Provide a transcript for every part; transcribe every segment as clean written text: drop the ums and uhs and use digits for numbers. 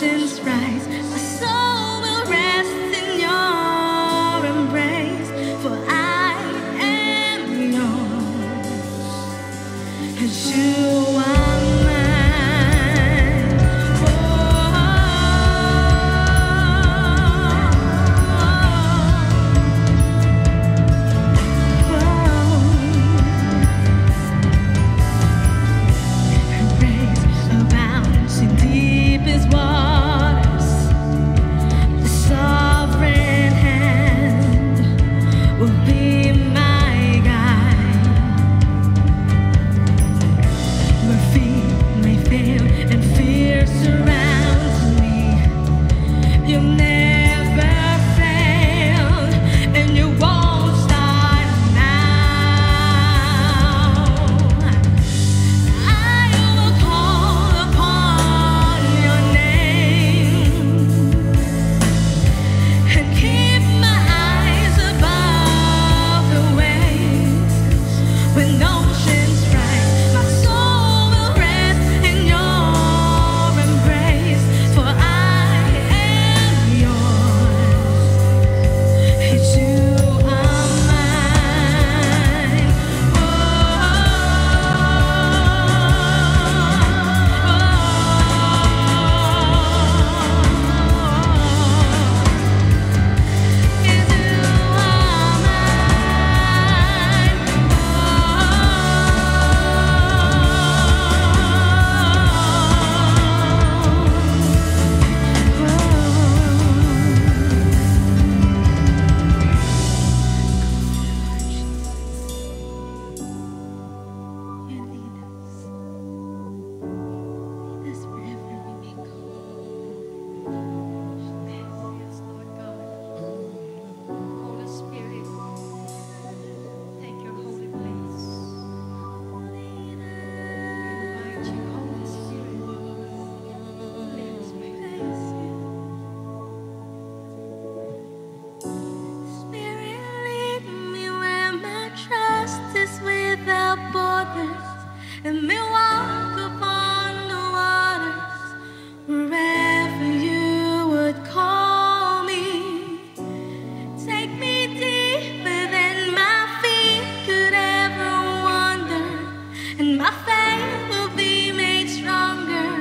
oceans rise, my soul will rest in your embrace. For I am yours, and you are and me walk upon the waters wherever you would call me. Take me deeper than my feet could ever wander, and my faith will be made stronger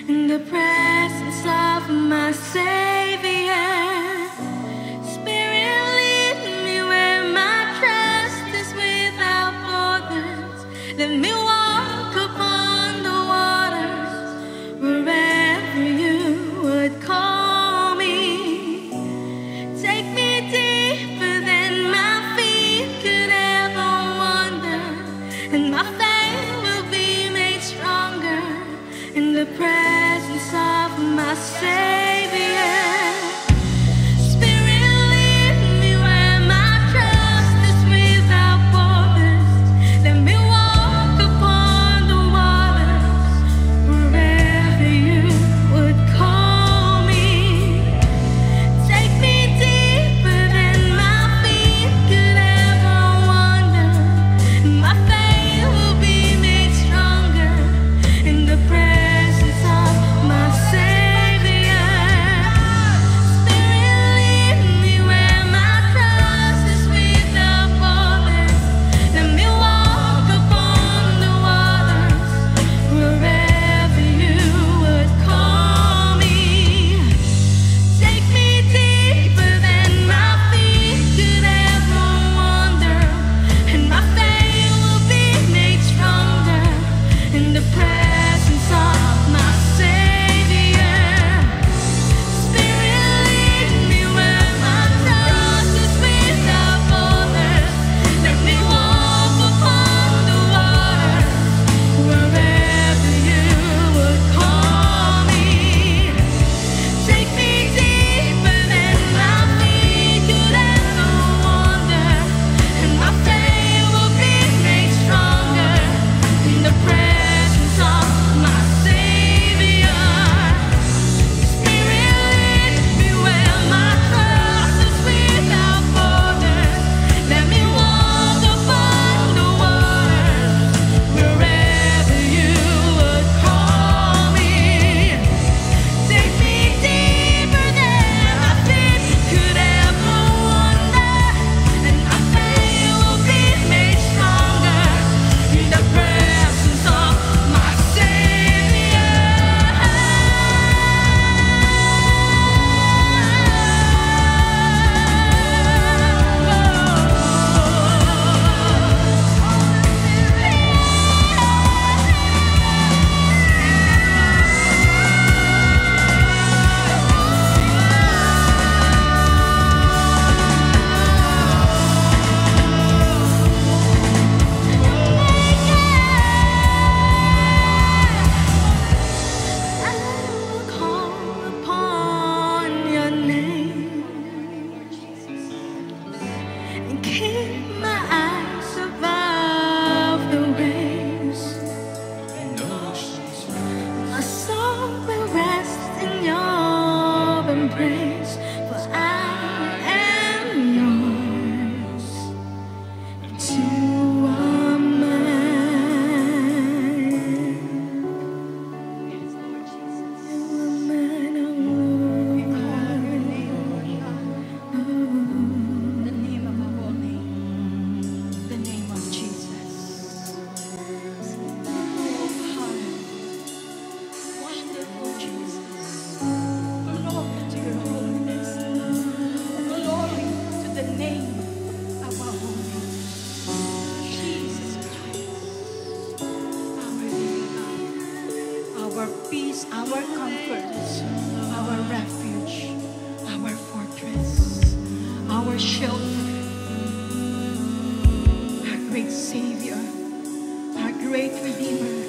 in the presence of my Savior. Spirit, lead me where my trust is without borders. Let me walk upon the waters wherever you would call me. Take me deeper than my feet could ever wander, and my faith will be made stronger in the presence of my Savior. Presence of my Savior. our peace, our comfort, our refuge, our fortress, our shelter, our great Savior, our great Redeemer,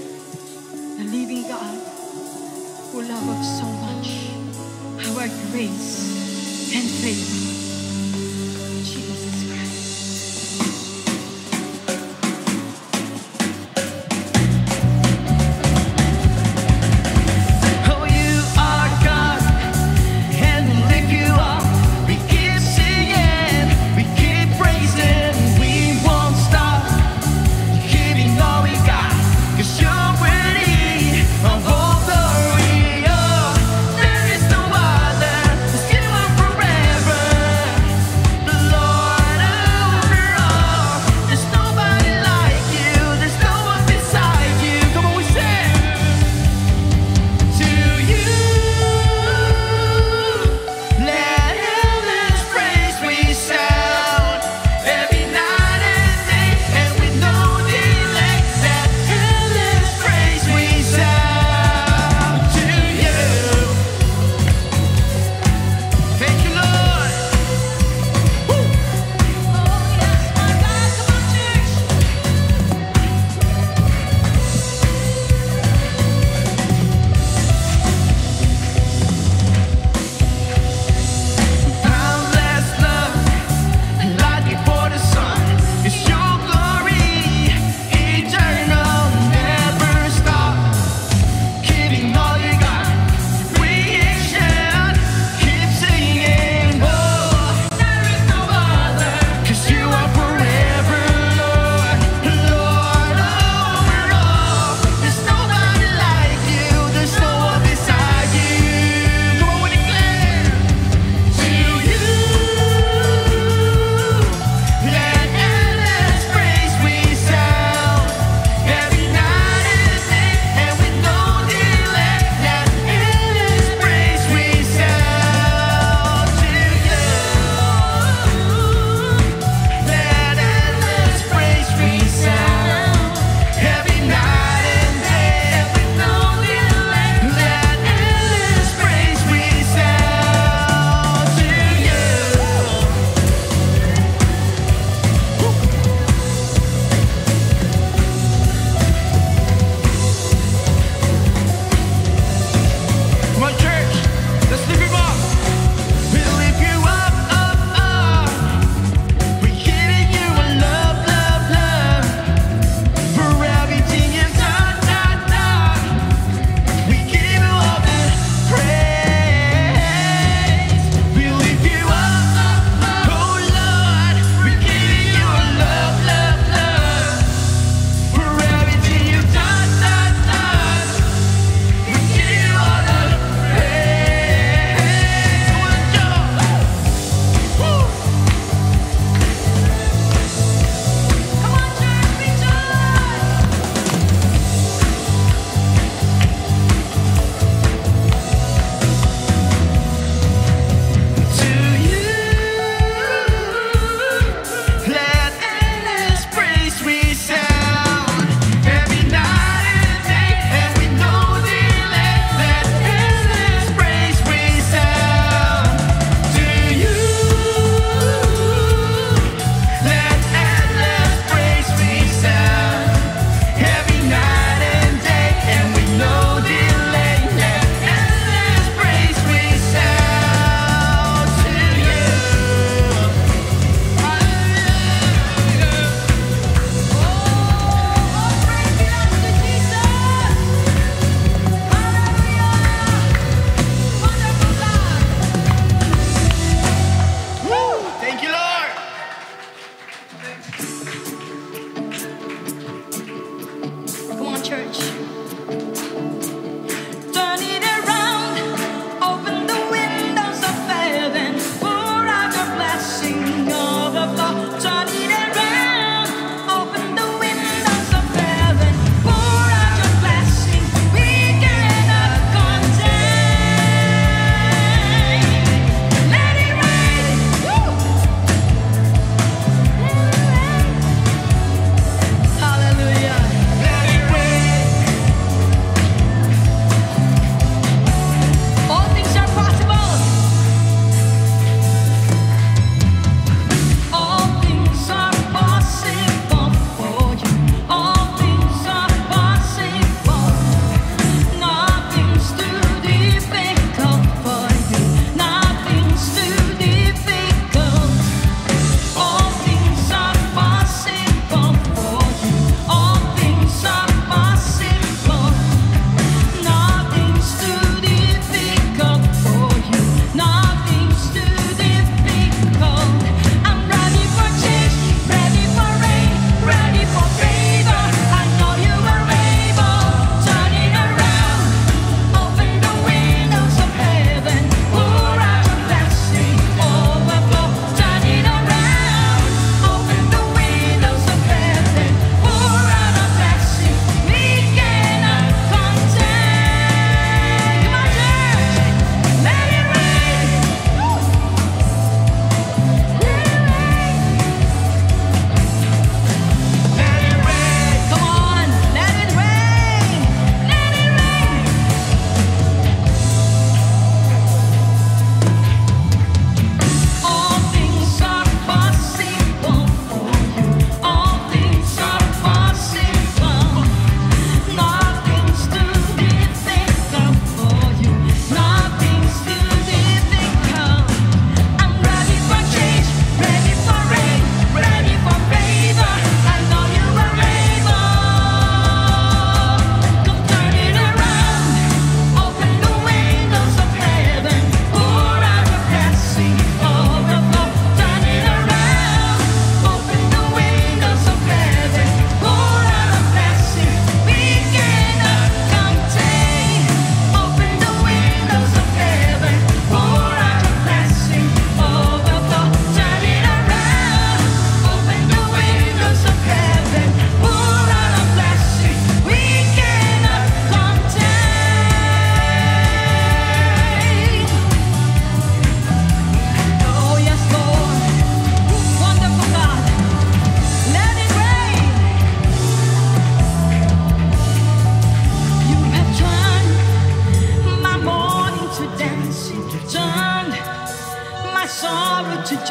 the living God who loves us so much, our grace and favor. Jesus Christ. Oh, you are God, and we lift you up. We keep singing, we keep praising, we won't stop giving all we got, 'cause you're worthy of all glory. Oh, there is no other, 'cause you are forever.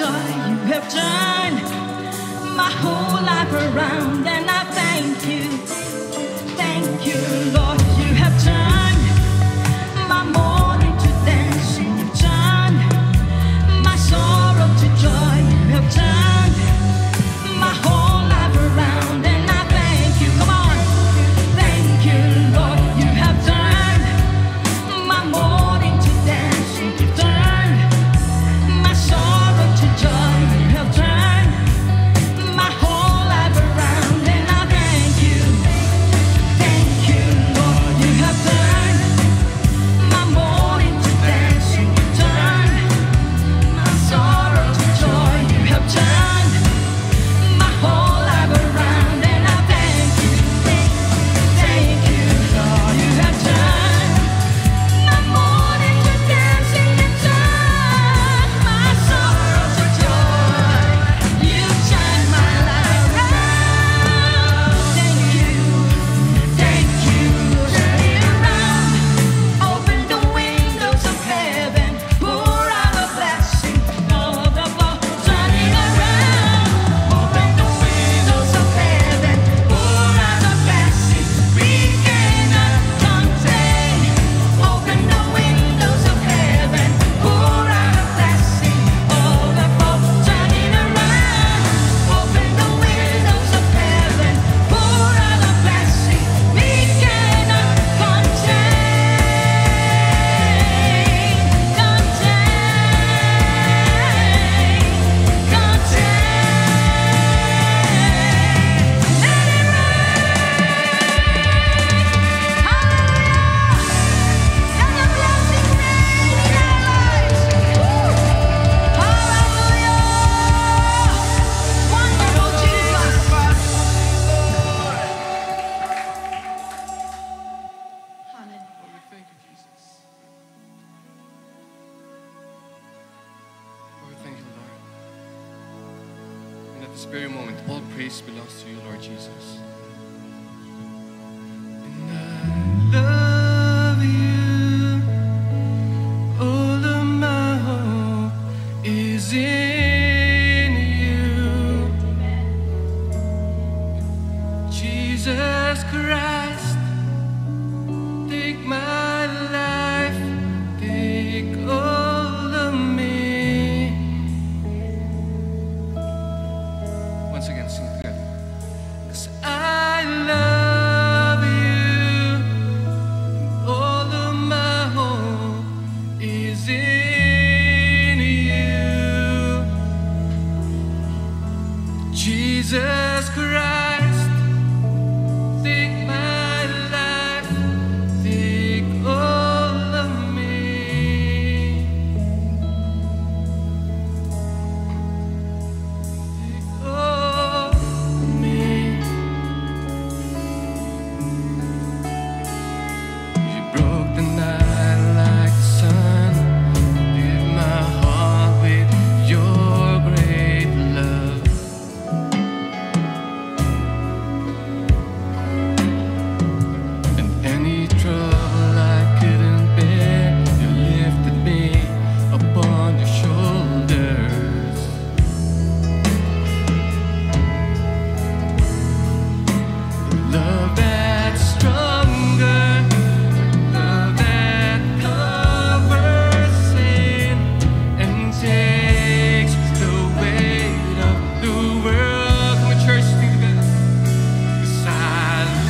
joy. You have turned my whole life around, and I thank you. Thank you, Lord. You have turned my mourning to dancing. You turned my sorrow to joy. You have turned my whole life around, and I thank you. Come on. Thank you, Lord. You have turned my mourning to dancing. You turned my sorrow to joy. You have turned my whole life around, and I thank you. Thank you, Lord. You have turned my mourning to dancing. You turned my sorrow to joy. You have turned my whole life around, and I thank you. Thank you, Lord. You have turned my mourning to dancing. You turned my sorrow to joy. You turned my life around. Thank you. Thank you. Turn it around. Open the windows of heaven. Pour out a blessing. Overflow. Turn it around. Open the windows of heaven. Pour out a blessing. We cannot contain. Open the windows of heaven. Pour out a blessing. Overflow. Turn it around. Open the windows of heaven. Pour out a blessing. We cannot Lord, we thank you, Lord. And at this very moment, all praise belongs to you, Lord Jesus. And I love you. All of my hope is in you. Jesus Christ, take my life, take all of me. Once again, sing it together. 'Cause I love you. All of my hope is in you. Jesus Christ, take my life, take all of me. Take all of me. You broke the night like the sun. Fill my heart with your great love. And any trouble I couldn't bear, you lifted me upon your shoulders. Love that's stronger, love that covers sin and takes the weight of the world. Come on, church, sing together. 'Cause I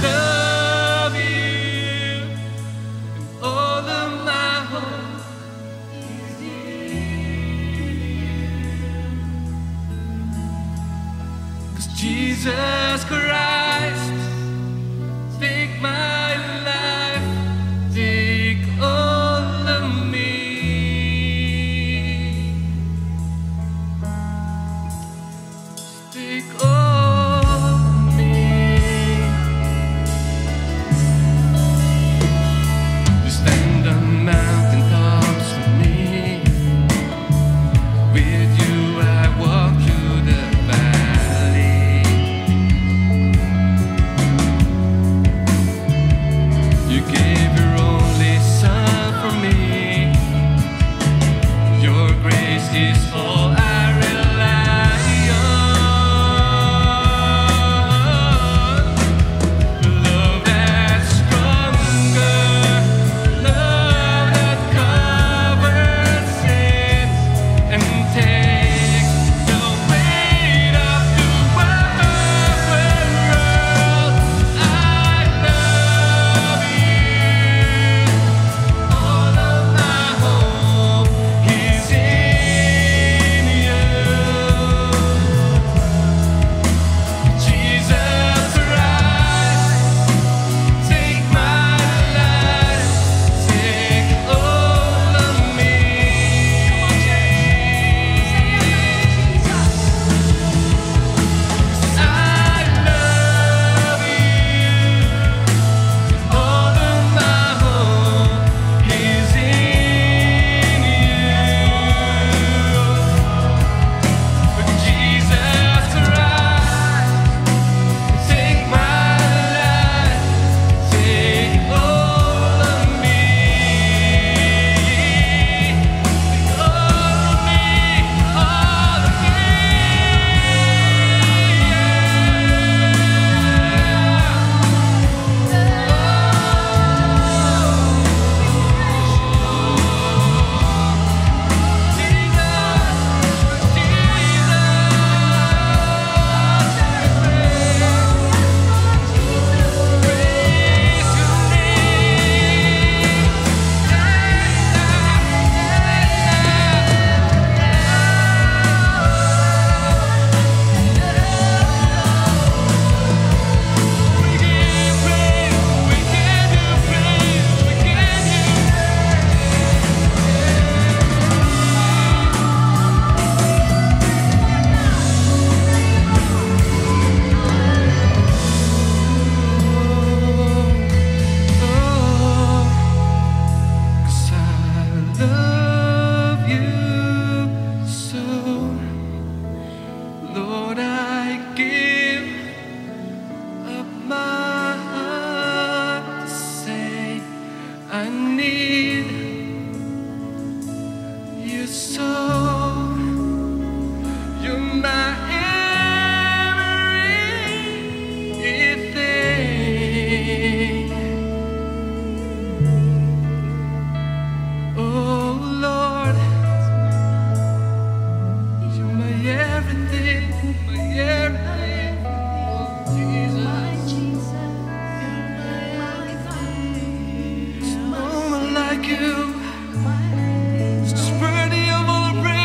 love you, and all of my hope is in you. 'Cause Jesus Christ, take my life, take all of me. Take all of me. You stand on mountain tops with me. With you I walk through the valley. need you so. You're my everything. Oh Lord, you're my everything, my everything. Oh Jesus, there's no one like you. Just worthy of all the praise.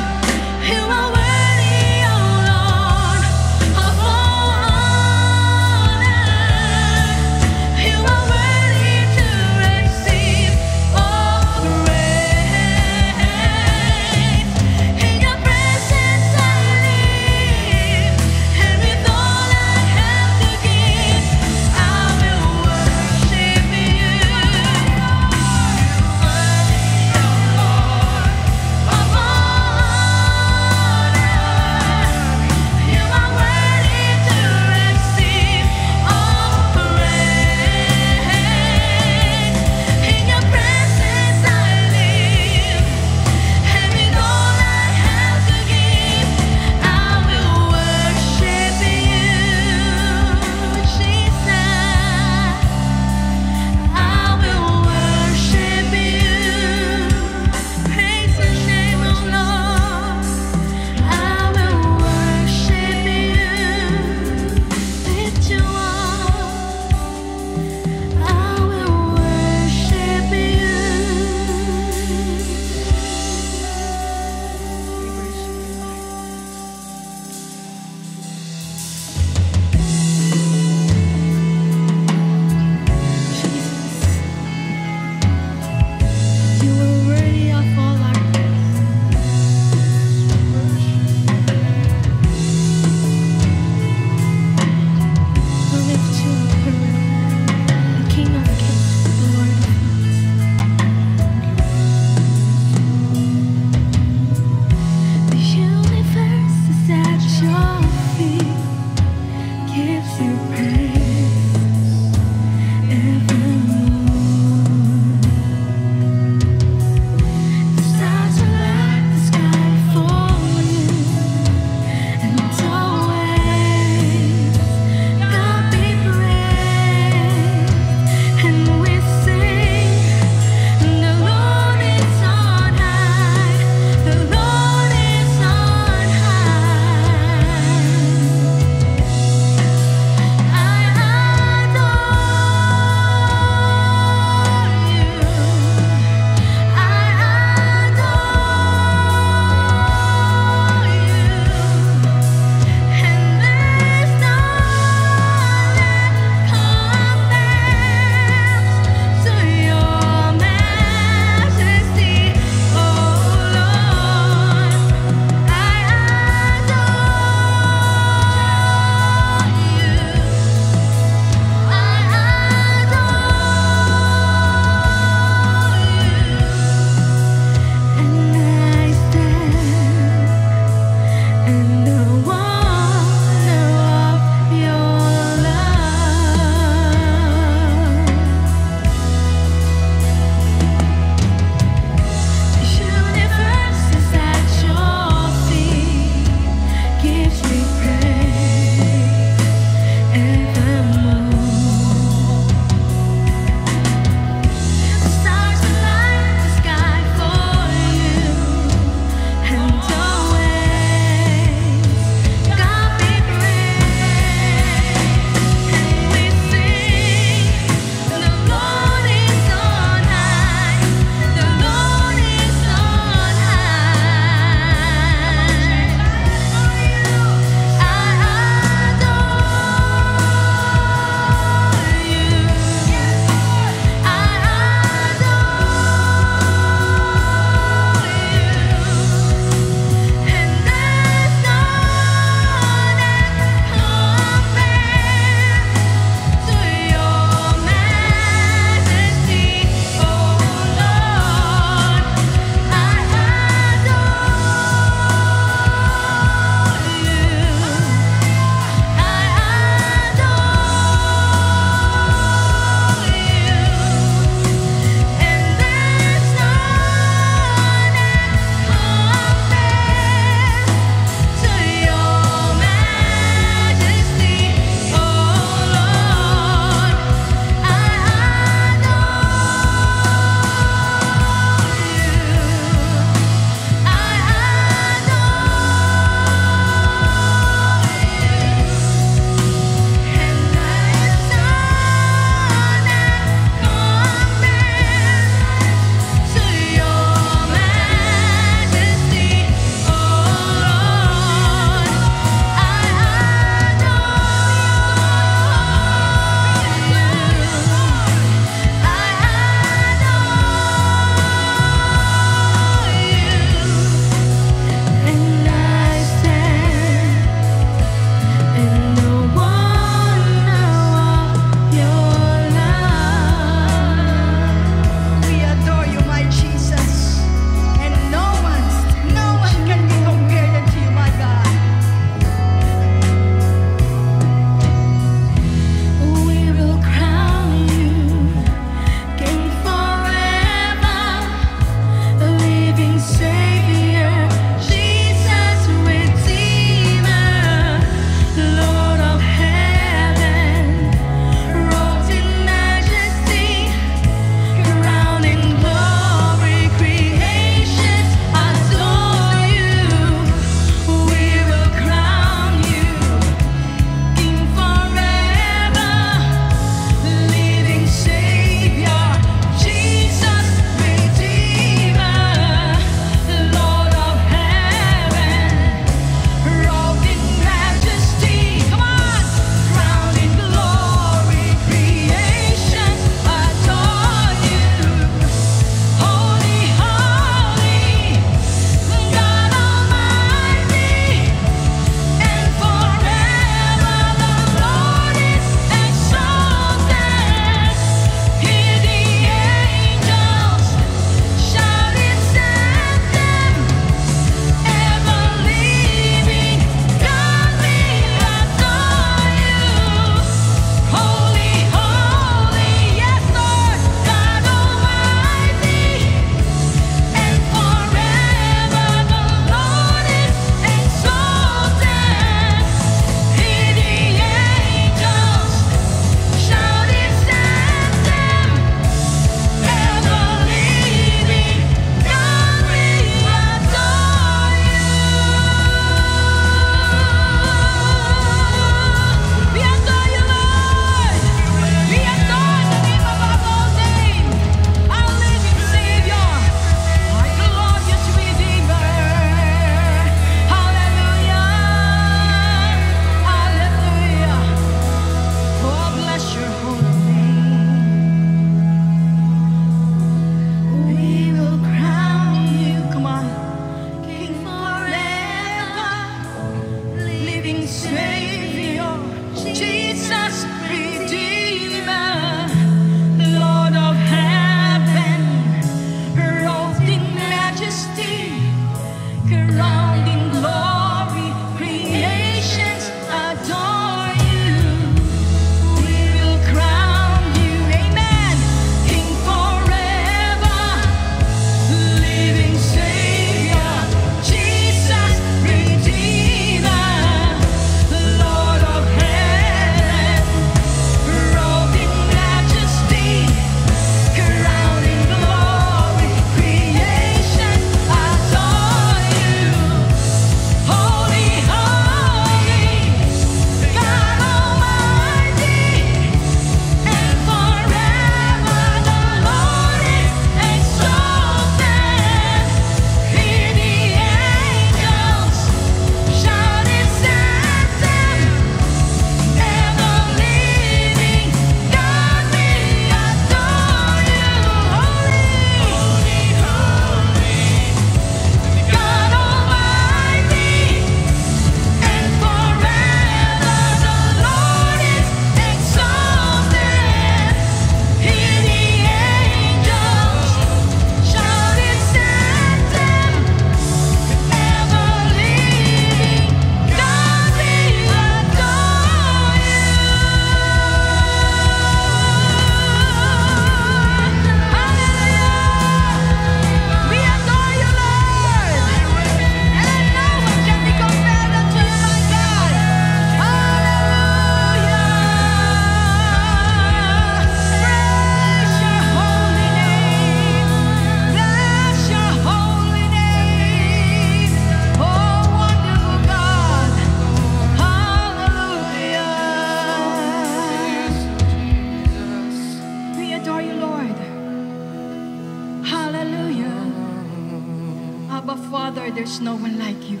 there's no one like you.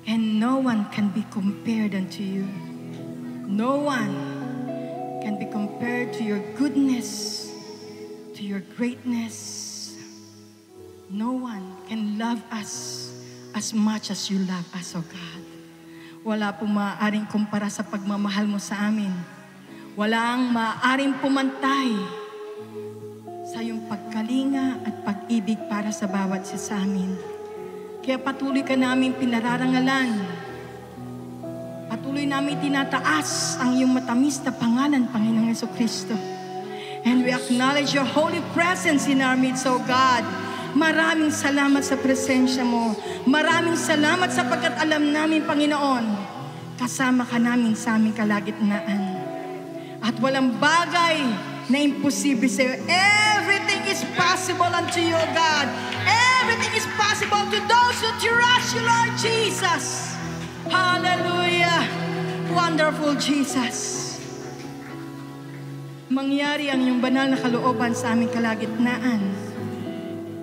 And no one can be compared unto you. No one can be compared to your goodness, to your greatness. No one can love us as much as you love us, O God. Wala pong maaaring kumpara sa pagmamahal mo sa amin. Walang maaaring pumantay sa iyong pagkalinga at pag-ibig para sa bawat isa sa amin. Kaya patuloy ka namin pinararangalan. Patuloy namin tinataas ang iyong matamis na pangalan, Panginoong Jesucristo. And we acknowledge your holy presence in our midst, O God. Maraming salamat sa presensya mo. Maraming salamat sapagkat alam namin, Panginoon, kasama ka namin sa aming kalagitnaan. At walang bagay na imposible sa iyo. Everything is possible unto you, God. Everything is possible to those who trust you, Lord Jesus. Hallelujah. Wonderful Jesus. Mangyari ang iyong banal na kalooban sa aming kalagitnaan.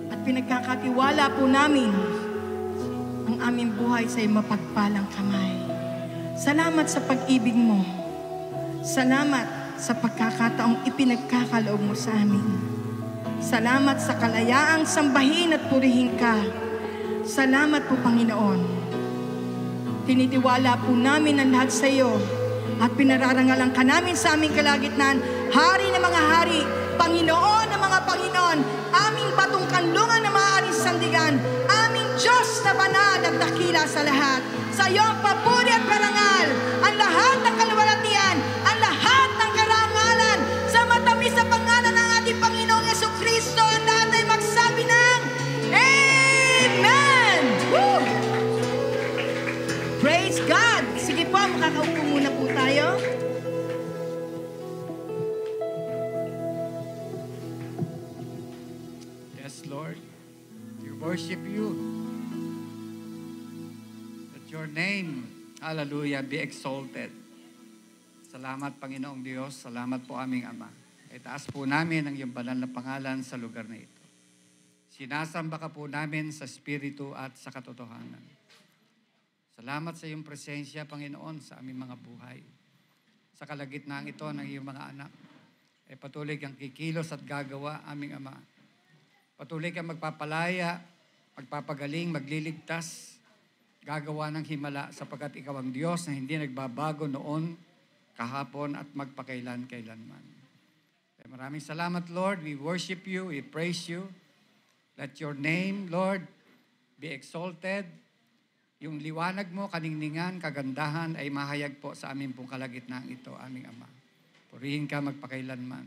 At pinagkakatiwala po namin ang aming buhay sa iyong mapagpalang kamay. Salamat sa pag-ibig mo. Salamat sa pagkakataong ipinagkakaloob mo sa amin. Salamat sa kalayaang sambahin at purihin ka. Salamat po, Panginoon. Tinitiwala po namin ang lahat sa iyo at pinararangalan ka namin sa aming kalagitnaan. Hari ng mga hari, Panginoon ng mga Panginoon, aming batong kanlungan na maaaring sandigan, aming Diyos na banal at dakila sa lahat. Sa iyong papuri at parangal, ang lahat ng kaluwalhatian, ang lahat ng karangalan, sa matamis na pangalan ng ating Panginoong Jesucristo, ang lahat ay magsabi ng Amen! Woo! Praise God! Sige po, makakaupo muna po tayo. Yes, Lord, we worship you. That your name, hallelujah, be exalted. Salamat, Panginoong Diyos. Salamat po aming Ama. Itaas po namin ang iyong banal na pangalan sa lugar na ito. Sinasamba ka po namin sa Espiritu at sa katotohanan. Salamat sa iyong presensya, Panginoon, sa aming mga buhay. Sa kalagitnaan ito ng iyong mga anak, ay patuloy kang kikilos at gagawa, aming Ama. Patuloy kang magpapalaya, magpapagaling, magliligtas, gagawa ng himala sapagkat ikaw ang Diyos na hindi nagbabago noon, kahapon at magpakailan-kailanman. Maraming salamat, Lord. We worship you, we praise you. Let your name, Lord, be exalted. Yung liwanag mo, kaningningan, kagandahan ay mahayag po sa aming pong kalagitnaan ito, aming Ama. Purihin ka magpakailanman.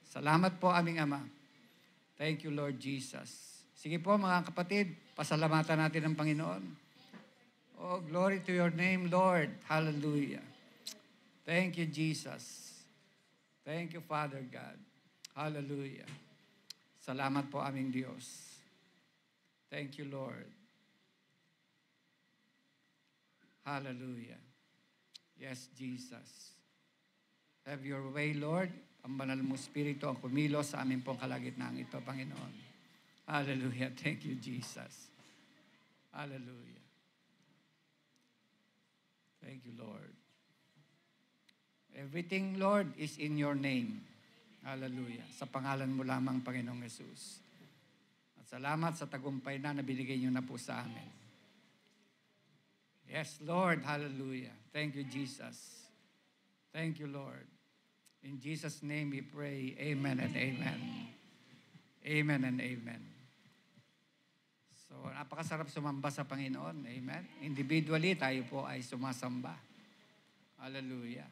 Salamat po, aming Ama. Thank you, Lord Jesus. Sige po, mga kapatid, pasalamatan natin ang Panginoon. Oh, glory to your name, Lord. Hallelujah. Thank you, Jesus. Thank you, Father God. Hallelujah. Salamat po aming Diyos. Thank you, Lord. Hallelujah. Yes, Jesus. Have your way, Lord. Ang banal mo Espiritu ang kumilos sa aming pong kalagitnaan ito, Panginoon. Hallelujah. Thank you, Jesus. Hallelujah. Thank you, Lord. Everything, Lord, is in your name. Hallelujah. Sa pangalan mo lamang, Panginoong Jesus. At salamat sa tagumpay na binigay niyo na po sa amin. Yes, Lord. Hallelujah. Thank you, Jesus. Thank you, Lord. In Jesus' name we pray. Amen and amen. Amen and amen. So, napakasarap sumamba sa Panginoon. Amen. Individually, tayo po ay sumasamba. Hallelujah.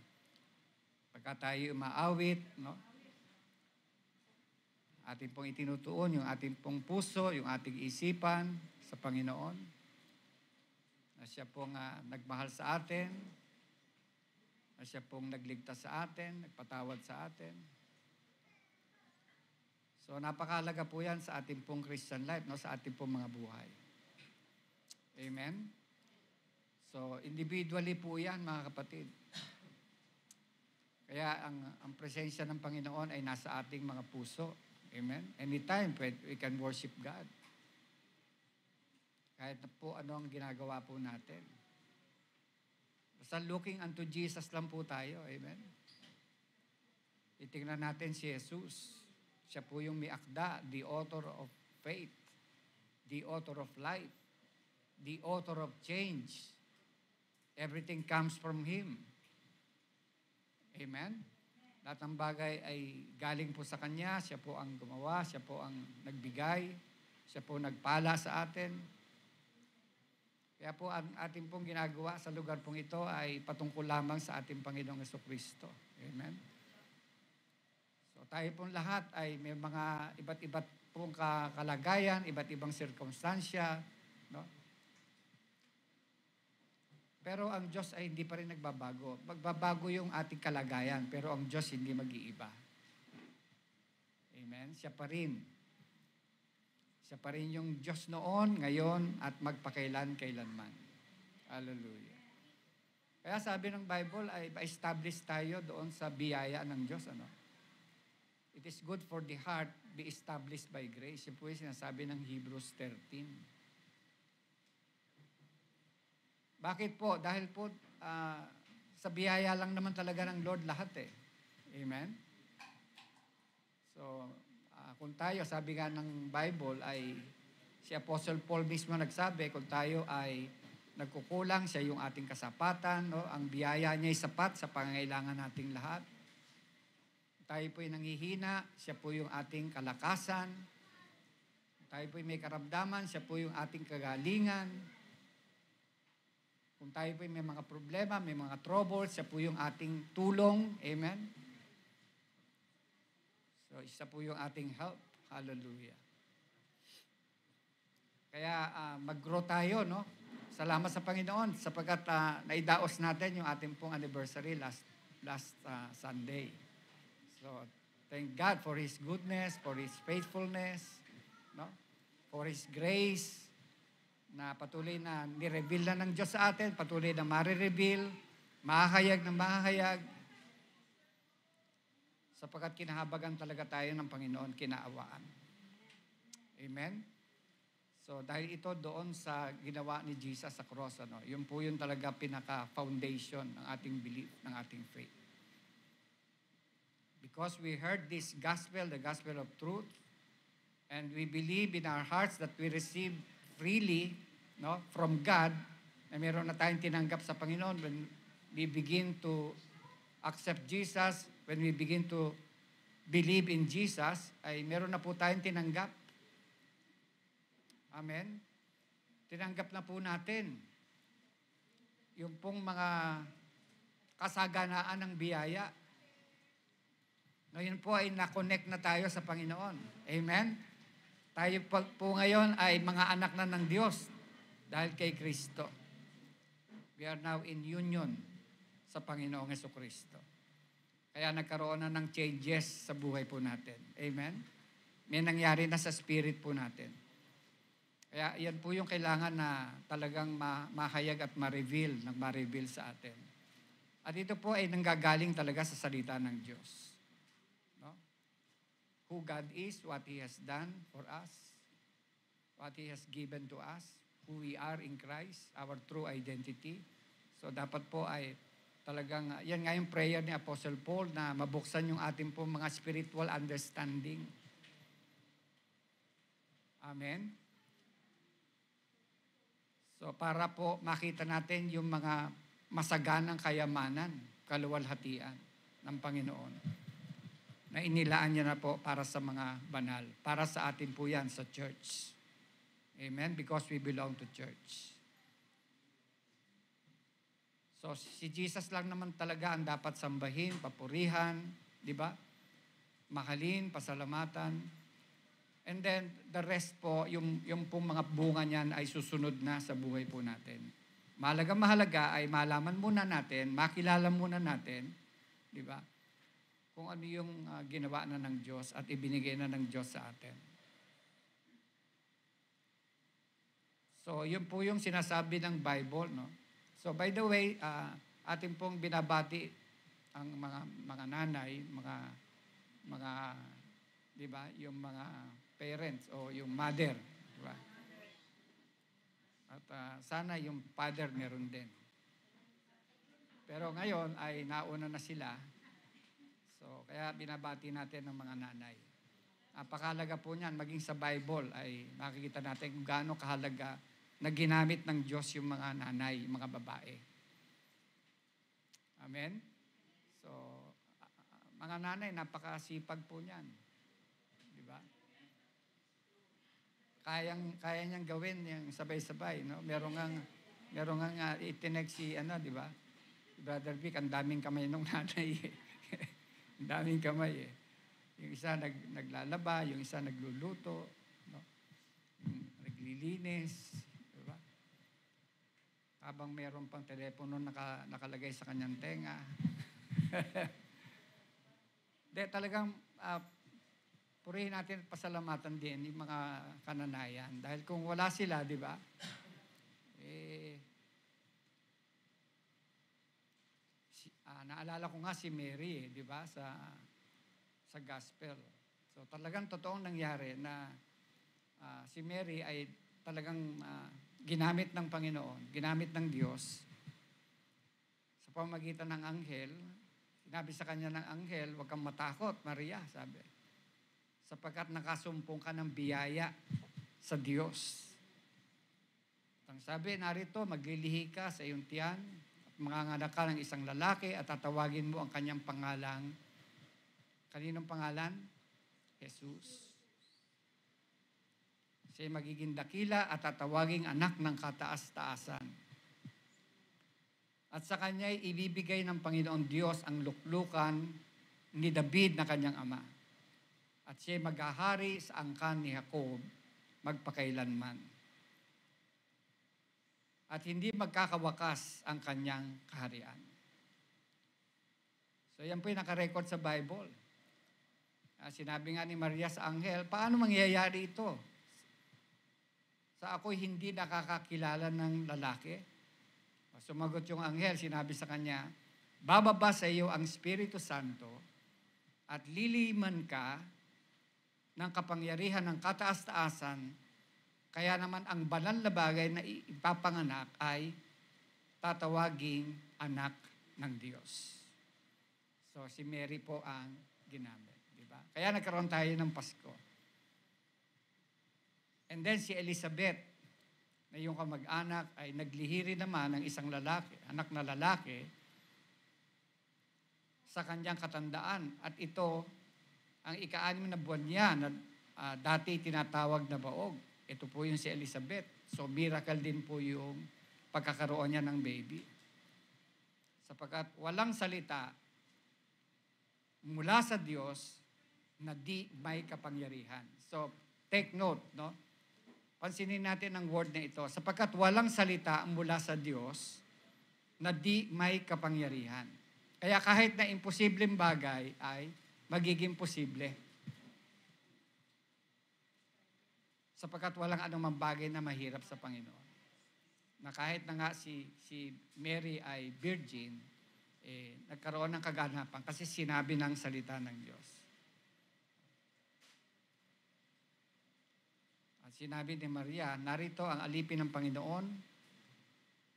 Pagka tayo umaawit, no? Ating pong itinutuon yung ating pong puso, yung ating isipan sa Panginoon. Na siya pong nagmahal sa atin, na siya pong nagligtas sa atin, nagpatawad sa atin. So napakahalaga po yan sa ating pong Christian life, no? Sa ating pong mga buhay. Amen? So individually po yan, mga kapatid. Kaya ang presensya ng Panginoon ay nasa ating mga puso. Amen? Anytime we can worship God. Kahit na po ano ang ginagawa po natin. Basta looking unto Jesus lang po tayo. Amen? Itingnan natin si Jesus. Siya po yung may akda, the author of faith, the author of life, the author of change. Everything comes from Him. Amen? Lahat ng bagay ay galing po sa Kanya. Siya po ang gumawa, Siya po ang nagbigay, Siya po nagpala sa atin. Kaya po ang ating pong ginagawa sa lugar pong ito ay patungkol lamang sa ating Panginoong Jesucristo. Amen? So tayo pong lahat ay may mga iba't pong kalagayan, iba't ibang sirkumstansya. No? Pero ang Diyos ay hindi pa rin nagbabago. Magbabago yung ating kalagayan, pero ang Diyos hindi mag-iiba. Amen? Siya pa rin. Siya pa rin yung Diyos noon, ngayon, at magpakailan-kailanman. Hallelujah. Kaya sabi ng Bible ay establish tayo doon sa biyaya ng Diyos. Ano? It is good for the heart be established by grace. Yan po yung sinasabi ng Hebrews 13. Bakit po? Dahil po sa biyaya lang naman talaga ng Lord lahat eh. Amen? So, kung tayo, sabi nga ng Bible, ay si Apostle Paul mismo nagsabi, kung tayo ay nagkukulang, siya yung ating kasapatan, no? Ang biyaya niya ay sapat sa pangangailangan nating lahat. Tayo po ay nanghihina, siya po yung ating kalakasan. Tayo po ay may karamdaman, siya po yung ating kagalingan. Kung tayo po ay may mga problema, may mga troubles, siya po yung ating tulong. Amen? So, isa po yung ating help. Hallelujah. Kaya mag-grow tayo, no? Salamat sa Panginoon sapagkat naidaos natin yung ating pong anniversary last Sunday. So, thank God for His goodness, for His faithfulness, no? For His grace na patuloy na nireveal na ng Diyos sa atin, patuloy na marireveal, mahahayag na mahahayag, sapagkat kinahabagan talaga tayo ng Panginoon, kinaawaan. Amen? So, dahil ito doon sa ginawa ni Jesus sa cross, ano, yun po yun talaga pinaka-foundation ng ating belief, ng ating faith. Because we heard this gospel, the gospel of truth, and we believe in our hearts that we receive freely, no, from God, na meron na tayong tinanggap sa Panginoon when we begin to accept Jesus, when we begin to believe in Jesus, ay meron na po tayong tinanggap. Amen? Tinanggap na po natin yung pong mga kasaganaan ng biyaya. Ngayon po ay na-connect na tayo sa Panginoon. Amen? Tayo po ngayon ay mga anak na ng Diyos dahil kay Kristo. We are now in union sa Panginoong Jesucristo. Kaya nagkaroon na ng changes sa buhay po natin. Amen? May nangyari na sa spirit po natin. Kaya yan po yung kailangan na talagang mahayag at ma-reveal sa atin. At ito po ay nanggagaling talaga sa salita ng Diyos. No? Who God is, what He has done for us, what He has given to us, who we are in Christ, our true identity. So dapat po ay talagang, yan nga yung prayer ni Apostle Paul na mabuksan yung ating po mga spiritual understanding. Amen? So para po makita natin yung mga masaganang kayamanan, kaluwalhatian ng Panginoon na inilaan niya na po para sa mga banal. Para sa atin po yan sa church. Amen? Because we belong to church. So, si Jesus lang naman talaga ang dapat sambahin, papurihan, di ba? Mahalin, pasalamatan. And then, the rest po, yung pong mga bunga niyan ay susunod na sa buhay po natin. Mahalaga ay malaman muna natin, makilala muna natin, di ba? Kung ano yung ginawa na ng Diyos at ibinigay na ng Diyos sa atin. So, yun po yung sinasabi ng Bible, no? So, by the way, ating pong binabati ang mga nanay, mga di ba, yung mga parents o yung mother, di ba? At sana yung father meron din. Pero ngayon ay nauna na sila. So, kaya binabati natin ng mga nanay. Napakahalaga po niyan, maging sa Bible ay makikita natin kung gaano kahalaga na ginamit ng Diyos yung mga nanay, yung mga babae. Amen? So, mga nanay, napakasipag po niyan. Di ba? Kaya niyang gawin yung sabay-sabay, no? Merong nga itinek si di ba? Brother Vic, ang daming kamay nung nanay eh. Ang daming kamay eh. Yung isa naglalaba, yung isa nagluluto, no? Yung naglilinis, di ba? Habang meron pang telepono nakalagay sa kanyang tenga. De, talagang purihin natin at pasalamatan din yung mga kananayan. Dahil kung wala sila, di ba? Naalala ko nga si Mary, di ba? Sa gospel. So talagang totoong nangyari na si Mary ay talagang ginamit ng Panginoon, ginamit ng Diyos sa pamamagitan ng anghel. Sinabi sa kanya ng anghel, huwag kang matakot, Maria, sabi. Sapagkat nakasumpong ka ng biyaya sa Diyos. Ang sabi, narito, maglilihi ka sa iyong tiyan at manganganak ka ng isang lalaki at tatawagin mo ang kanyang pangalang. Kaninong pangalan? Jesus. Siya magiging dakila at tatawaging anak ng kataas-taasan. At sa kanya'y ibibigay ng Panginoon Diyos ang luklukan ni David na kanyang ama. At siya'y maghahari sa angkan ni Jacob magpakailanman. At hindi magkakawakas ang kanyang kaharian. So yan po yung nakarecord sa Bible. Sinabi nga ni Maria sa anghel, paano mangyayari ito? Sa ako'y hindi nakakakilala ng lalaki. Sumagot yung anghel, sinabi sa kanya, bababa sa iyo ang Espiritu Santo at liliman ka ng kapangyarihan ng kataas-taasan, kaya naman ang banal na bagay na ipapanganak ay tatawaging anak ng Diyos. So si Mary po ang ginamit. Diba? Kaya nagkaroon tayo ng Pasko. And then si Elizabeth, na yung kamag-anak ay naglihiri naman ng isang lalaki, anak na lalaki, sa kanyang katandaan. At ito, ang ika-6 na buwan niya na dati tinatawag na baog. Ito po yung si Elizabeth. So miracle din po yung pagkakaroon niya ng baby. Sapagkat walang salita mula sa Diyos na di may kapangyarihan. So take note, no? Pansinin natin ang word na ito, sapagkat walang salita mula sa Diyos na di may kapangyarihan. Kaya kahit na imposibleng bagay ay magiging posible. Sapagkat walang anumang bagay na mahirap sa Panginoon. Na kahit na nga si Mary ay virgin, nagkaroon ng kaganapan kasi sinabi ng salita ng Diyos. At sinabi ni Maria, narito ang alipin ng Panginoon.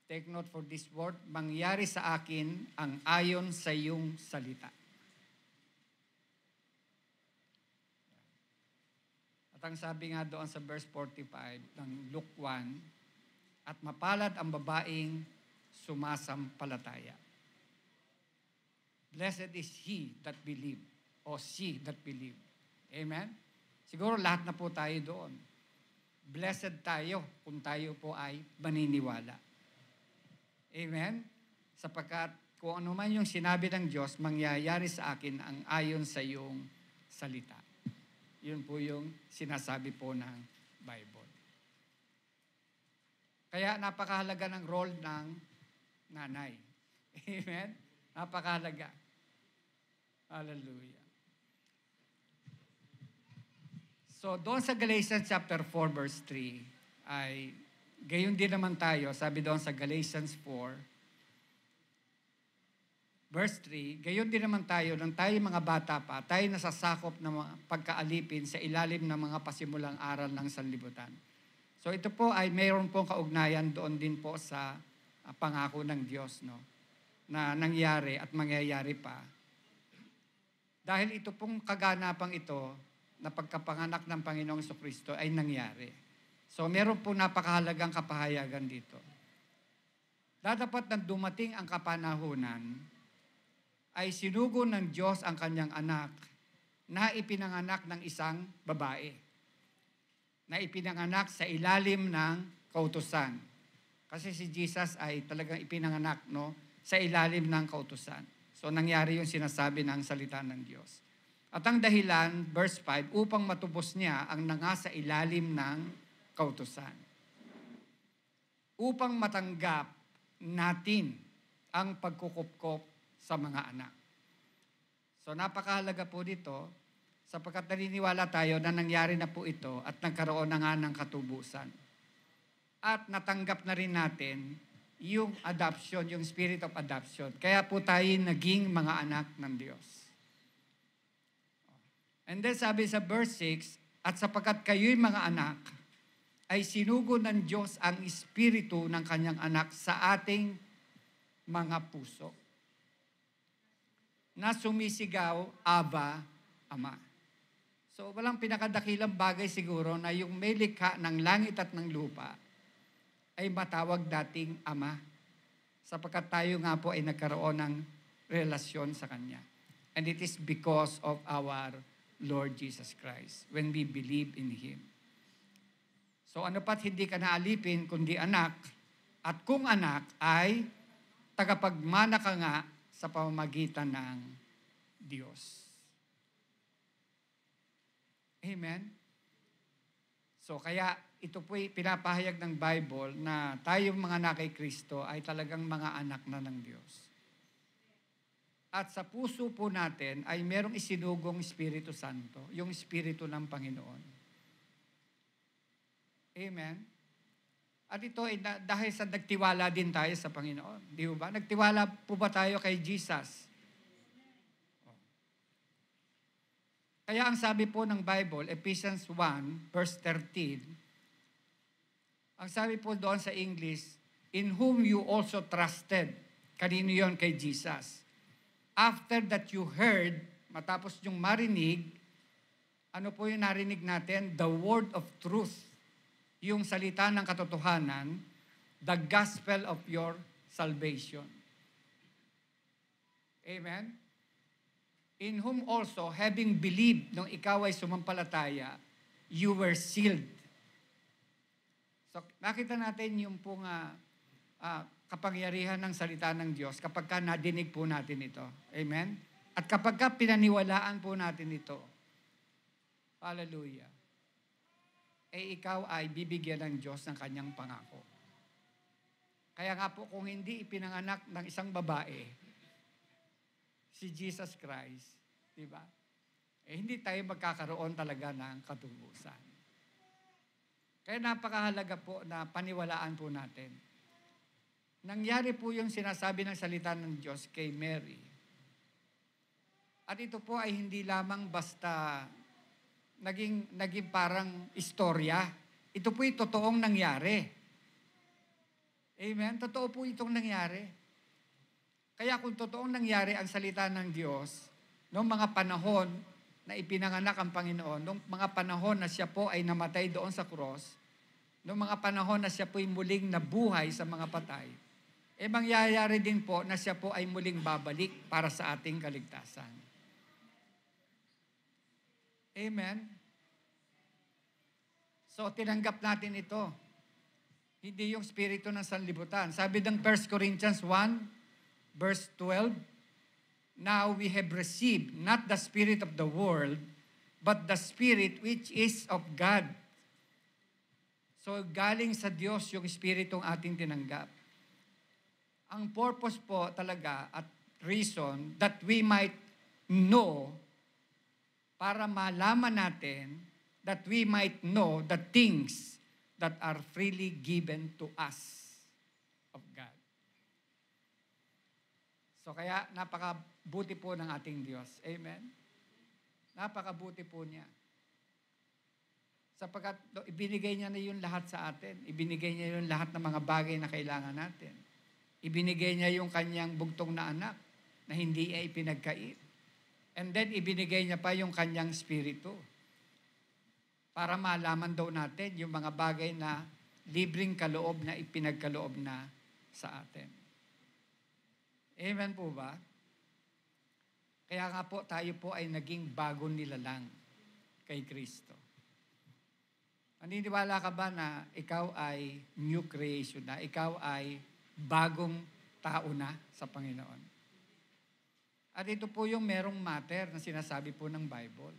Take note for this word, mangyari sa akin ang ayon sa iyong salita. At ang sabi nga doon sa verse 45 ng Luke 1, at mapalad ang babaeng sumasampalataya. Blessed is he that believe, o she that believe. Amen? Siguro lahat na po tayo doon. Blessed tayo kung tayo po ay maniniwala. Amen? Sapagkat kung ano man yung sinabi ng Diyos, mangyayari sa akin ang ayon sa iyong salita. Yun po yung sinasabi po ng Bible. Kaya napakahalaga ng role ng nanay. Amen? Napakahalaga. Hallelujah. So, doon sa Galatians chapter 4, verse 3, ay gayon din naman tayo, sabi doon sa Galatians 4, verse 3, gayon din naman tayo, nang tayo mga bata pa, tayo nasasakop ng mga pagkaalipin sa ilalim ng mga pasimulang aral ng sanlibutan. So ito po ay mayroon pong kaugnayan doon din po sa pangako ng Diyos, no? Na nangyari at mangyayari pa. Dahil ito pong kaganapang ito na pagkapanganak ng Panginoong Jesucristo ay nangyari. So meron po napakahalagang kapahayagan dito. Dadapat na dumating ang kapanahunan, ay sinugo ng Diyos ang kanyang anak na ipinanganak ng isang babae. Na ipinanganak sa ilalim ng kautusan. Kasi si Jesus ay talagang ipinanganak, no, sa ilalim ng kautusan. So nangyari yung sinasabi ng salita ng Diyos. At ang dahilan, verse 5, upang matubos niya ang nangasa ilalim ng kautusan. Upang matanggap natin ang pagkukupkop sa mga anak. So napakahalaga po dito, sapagkat naniniwala tayo na nangyari na po ito at nagkaroon na nga ng katubusan. At natanggap na rin natin yung adoption, yung spirit of adoption. Kaya po tayo naging mga anak ng Diyos. And then sabi sa verse 6, at sapagkat kayo'y mga anak, ay sinugo ng Diyos ang espiritu ng kanyang anak sa ating mga puso. Na sumisigaw, Aba, Ama. So walang pinakadakilang bagay siguro na yung may likha ng langit at ng lupa ay matawag dating Ama. Sapagkat tayo nga po ay nagkaroon ng relasyon sa Kanya. And it is because of our Lord Jesus Christ when we believe in Him. So ano pat hindi ka naalipin kundi anak, at kung anak ay tagapagmana ka nga sa pamamagitan ng Diyos. Amen? So kaya ito po'y pinapahayag ng Bible na tayong mga anak kay Kristo ay talagang mga anak na ng Diyos. At sa puso po natin ay merong isinugong Espiritu Santo, yung Espiritu ng Panginoon. Amen? At ito ay dahil sa nagtiwala din tayo sa Panginoon. Di ba? Nagtiwala po ba tayo kay Jesus? Kaya ang sabi po ng Bible, Ephesians 1, verse 13, ang sabi po doon sa English, in whom you also trusted. Kanino yon? Kay Jesus. After that you heard, matapos yung marinig, ano po yung narinig natin? The word of truth. Yung salita ng katotohanan, the gospel of your salvation. Amen? In whom also, having believed, nung ikaw ay sumampalataya, you were sealed. So, nakita natin yung pong kapangyarihan ng salita ng Diyos kapag ka nadinig po natin ito. Amen? At kapag ka pinaniwalaan po natin ito, hallelujah, eh ikaw ay bibigyan ng Diyos ng kanyang pangako. Kaya nga po, kung hindi ipinanganak ng isang babae, si Jesus Christ, di ba? Eh hindi tayo magkakaroon talaga ng katubusan. Kaya napakahalaga po na paniwalaan po natin. Nangyari po yung sinasabi ng salita ng Diyos kay Mary. At ito po ay hindi lamang basta naging parang istorya. Ito po yung totoong nangyari. Amen? Totoo po itong nangyari. Kaya kung totoong nangyari ang salita ng Diyos, noong mga panahon na ipinanganak ang Panginoon, noong mga panahon na siya po ay namatay doon sa cross, noong mga panahon na siya po ay muling nabuhay sa mga patay, eh mangyayari din po na siya po ay muling babalik para sa ating kaligtasan. Amen? So, tinanggap natin ito. Hindi yung spirito ng sanlibutan. Sabi ng 1 Corinthians 1, verse 12, now we have received not the spirit of the world, but the Spirit which is of God. So, galing sa Diyos yung spiritong ating tinanggap. Ang purpose po talaga at reason that we might know, para malaman natin, that we might know the things that are freely given to us of God. So kaya napakabuti po ng ating Diyos. Amen? Napakabuti po niya. Sapagkat ibinigay niya na yung lahat sa atin. Ibinigay niya yung lahat ng mga bagay na kailangan natin. Ibinigay niya yung kanyang bugtong na anak na hindi ay ipinagkait. And then, ibinigay niya pa yung kanyang spirito para malaman daw natin yung mga bagay na libreng kaloob na ipinagkaloob na sa atin. Amen po ba? Kaya nga po, tayo po ay naging bagong nilalang kay Kristo. Naniniwala ka ba na ikaw ay new creation na? Ikaw ay bagong tao na sa Panginoon? At ito po yung merong matter na sinasabi po ng Bible.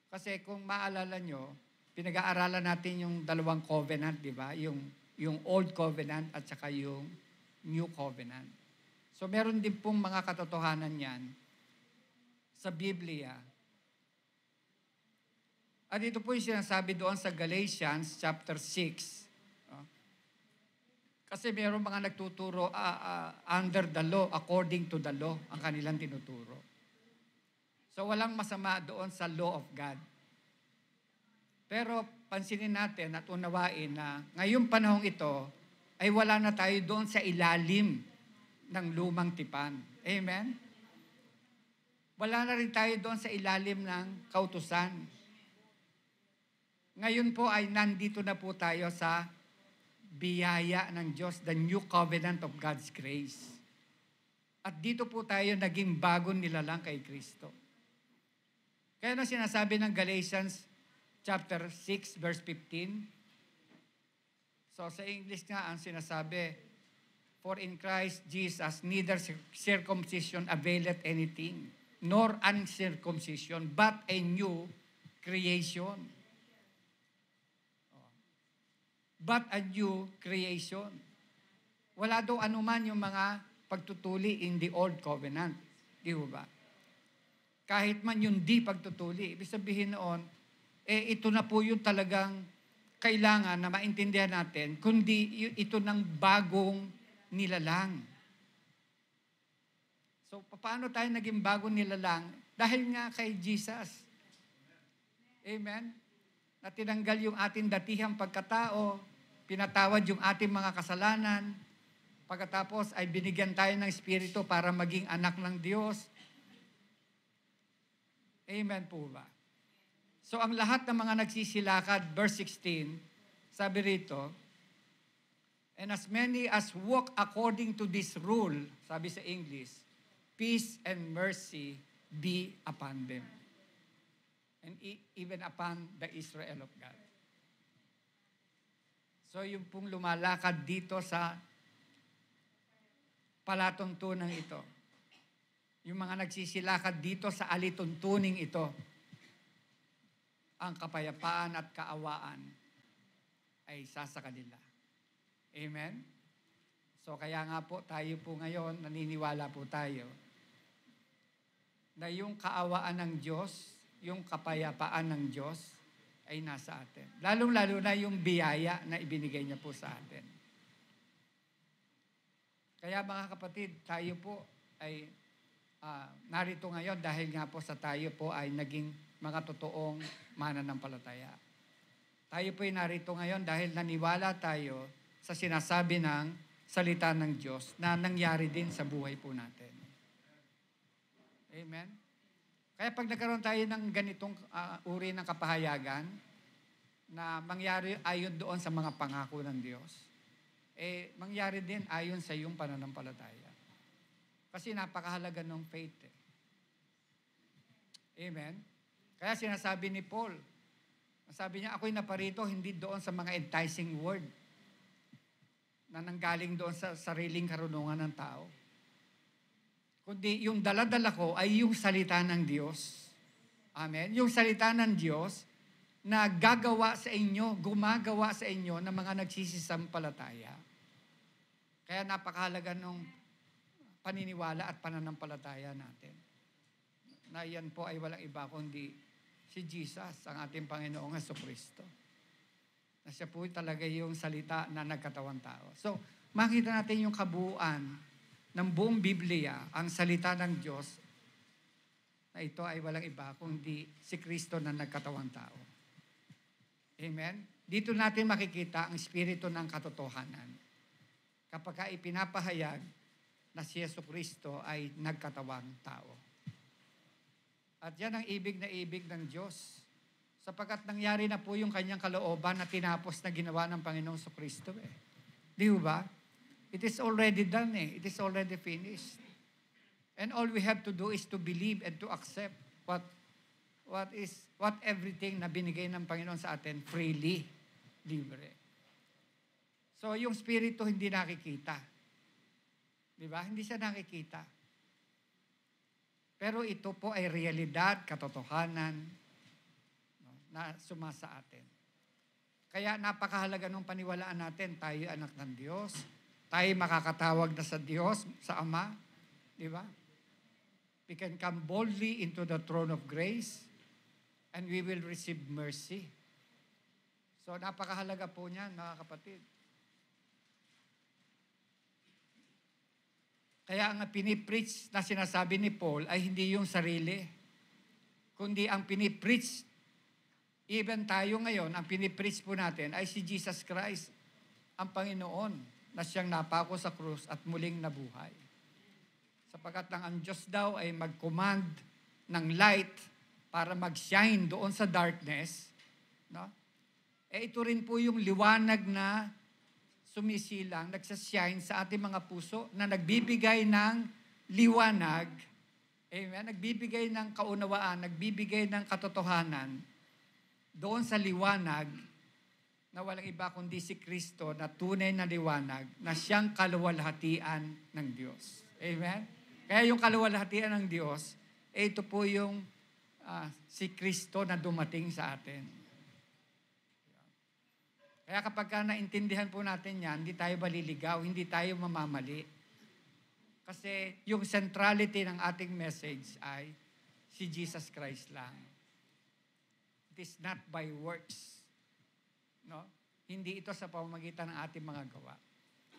Kasi kung maalala nyo, pinag-aaralan natin yung dalawang covenant, di ba? Yung Old Covenant at saka yung New Covenant. So meron din pong mga katotohanan yan sa Biblia. At ito po yung sinasabi doon sa Galatians chapter 6. Kasi mayroong mga nagtuturo under the law, according to the law, ang kanilang tinuturo. So walang masama doon sa law of God. Pero pansinin natin at unawain na ngayong panahong ito ay wala na tayo doon sa ilalim ng lumang tipan. Amen? Wala na rin tayo doon sa ilalim ng kautusan. Ngayon po ay nandito na po tayo sa biyaya ng Diyos, the new covenant of God's grace. At dito po tayo naging bagong nilalang kay Kristo. Kaya na sinasabi ng Galatians chapter 6 verse 15. So sa English nga ang sinasabi, for in Christ Jesus neither circumcision availeth anything, nor uncircumcision, but a new creation. But a new creation. Wala daw anuman yung mga pagtutuli in the old covenant. Di ba? Kahit man yung di pagtutuli. Ibig sabihin noon, ito na po yung talagang kailangan na maintindihan natin, kundi ito ng bagong nilalang. So, paano tayo naging bagong nilalang? Dahil nga kay Jesus. Amen? Na tinanggal yung ating datihang pagkatao, pinatawad yung ating mga kasalanan, pagkatapos ay binigyan tayo ng Espiritu para maging anak ng Diyos. Amen po ba? So ang lahat ng mga nagsisilakad, verse 16, sabi rito, and as many as walk according to this rule, sabi sa English, peace and mercy be upon them. And even upon the Israel of God. So yung pong lumalakad dito sa palatuntunan ito, yung mga nagsisilakad dito sa alituntuning ito, ang kapayapaan at kaawaan ay isa sa kanila. Amen? So kaya nga po tayo po ngayon, naniniwala po tayo na yung kaawaan ng Diyos, yung kapayapaan ng Diyos ay nasa atin. Lalong-lalo na yung biyaya na ibinigay niya po sa atin. Kaya mga kapatid, tayo po ay narito ngayon dahil nga po sa tayo po ay naging mga totoong mananampalataya. Tayo po ay narito ngayon dahil naniwala tayo sa sinasabi ng salita ng Diyos na nangyari din sa buhay po natin. Amen? Kaya pag nagkaroon tayo ng ganitong uri ng kapahayagan na mangyari ayon doon sa mga pangako ng Diyos, mangyari din ayon sa iyong pananampalataya. Kasi napakahalaga ng faith. Amen? Kaya sinasabi ni Paul, sabi niya, ako'y naparito hindi doon sa mga enticing word na nanggaling doon sa sariling karunungan ng tao. Kundi yung dala-dala ko ay yung salita ng Diyos. Amen? Yung salita ng Diyos na gumagawa sa inyo ng mga nagsisisampalataya. Kaya napakahalaga ng paniniwala at pananampalataya natin. Na yan po ay walang iba kundi si Jesus, ang ating Panginoong Jesucristo. Na siya po talaga yung salita na nagkatawang tao. So, makita natin yung kabuuan ng buong Biblia, ang salita ng Diyos, na ito ay walang iba kundi si Kristo na nagkatawang tao. Amen? Dito natin makikita ang espiritu ng katotohanan. Kapag ipinapahayag na si Jesucristo ay nagkatawang tao. At yan ang ibig na ibig ng Diyos. Sapagkat nangyari na po yung kanyang kalooban na tinapos na ginawa ng Panginoong Jesucristo eh. Di ba? It is already done eh. It is already finished. And all we have to do is to believe and to accept what everything na binigay ng Panginoon sa atin freely, libre. So yung spirito hindi nakikita. Di ba? Hindi siya nakikita. Pero ito po ay realidad, katotohanan na sumasa atin. Kaya napakahalaga nung paniwalaan natin, tayo anak ng Diyos, tayo makakatawag na sa Diyos, sa Ama, di ba? We can come boldly into the throne of grace and we will receive mercy. So napakahalaga po niyan, mga kapatid. Kaya ang pinipreach na sinasabi ni Paul ay hindi yung sarili, kundi ang pinipreach, even tayo ngayon, ang pinipreach po natin ay si Jesus Christ, ang Panginoon, na siyang napako sa krus at muling nabuhay. Sapagkat ang Diyos daw ay mag-command ng light para mag-shine doon sa darkness, no? Ito rin po yung liwanag na sumisilang, nagsashine sa ating mga puso na nagbibigay ng liwanag, amen, nagbibigay ng kaunawaan, nagbibigay ng katotohanan doon sa liwanag na walang iba kundi si Kristo na tunay na liwanag na siyang kaluwalhatian ng Diyos. Amen? Kaya yung kaluwalhatian ng Diyos, ito po yung si Kristo na dumating sa atin. Kaya kapag naintindihan po natin yan, hindi tayo maliligaw, hindi tayo mamamali. Kasi yung centrality ng ating message ay si Jesus Christ lang. It is not by works. No? Hindi ito sa pamamagitan ng ating mga gawa.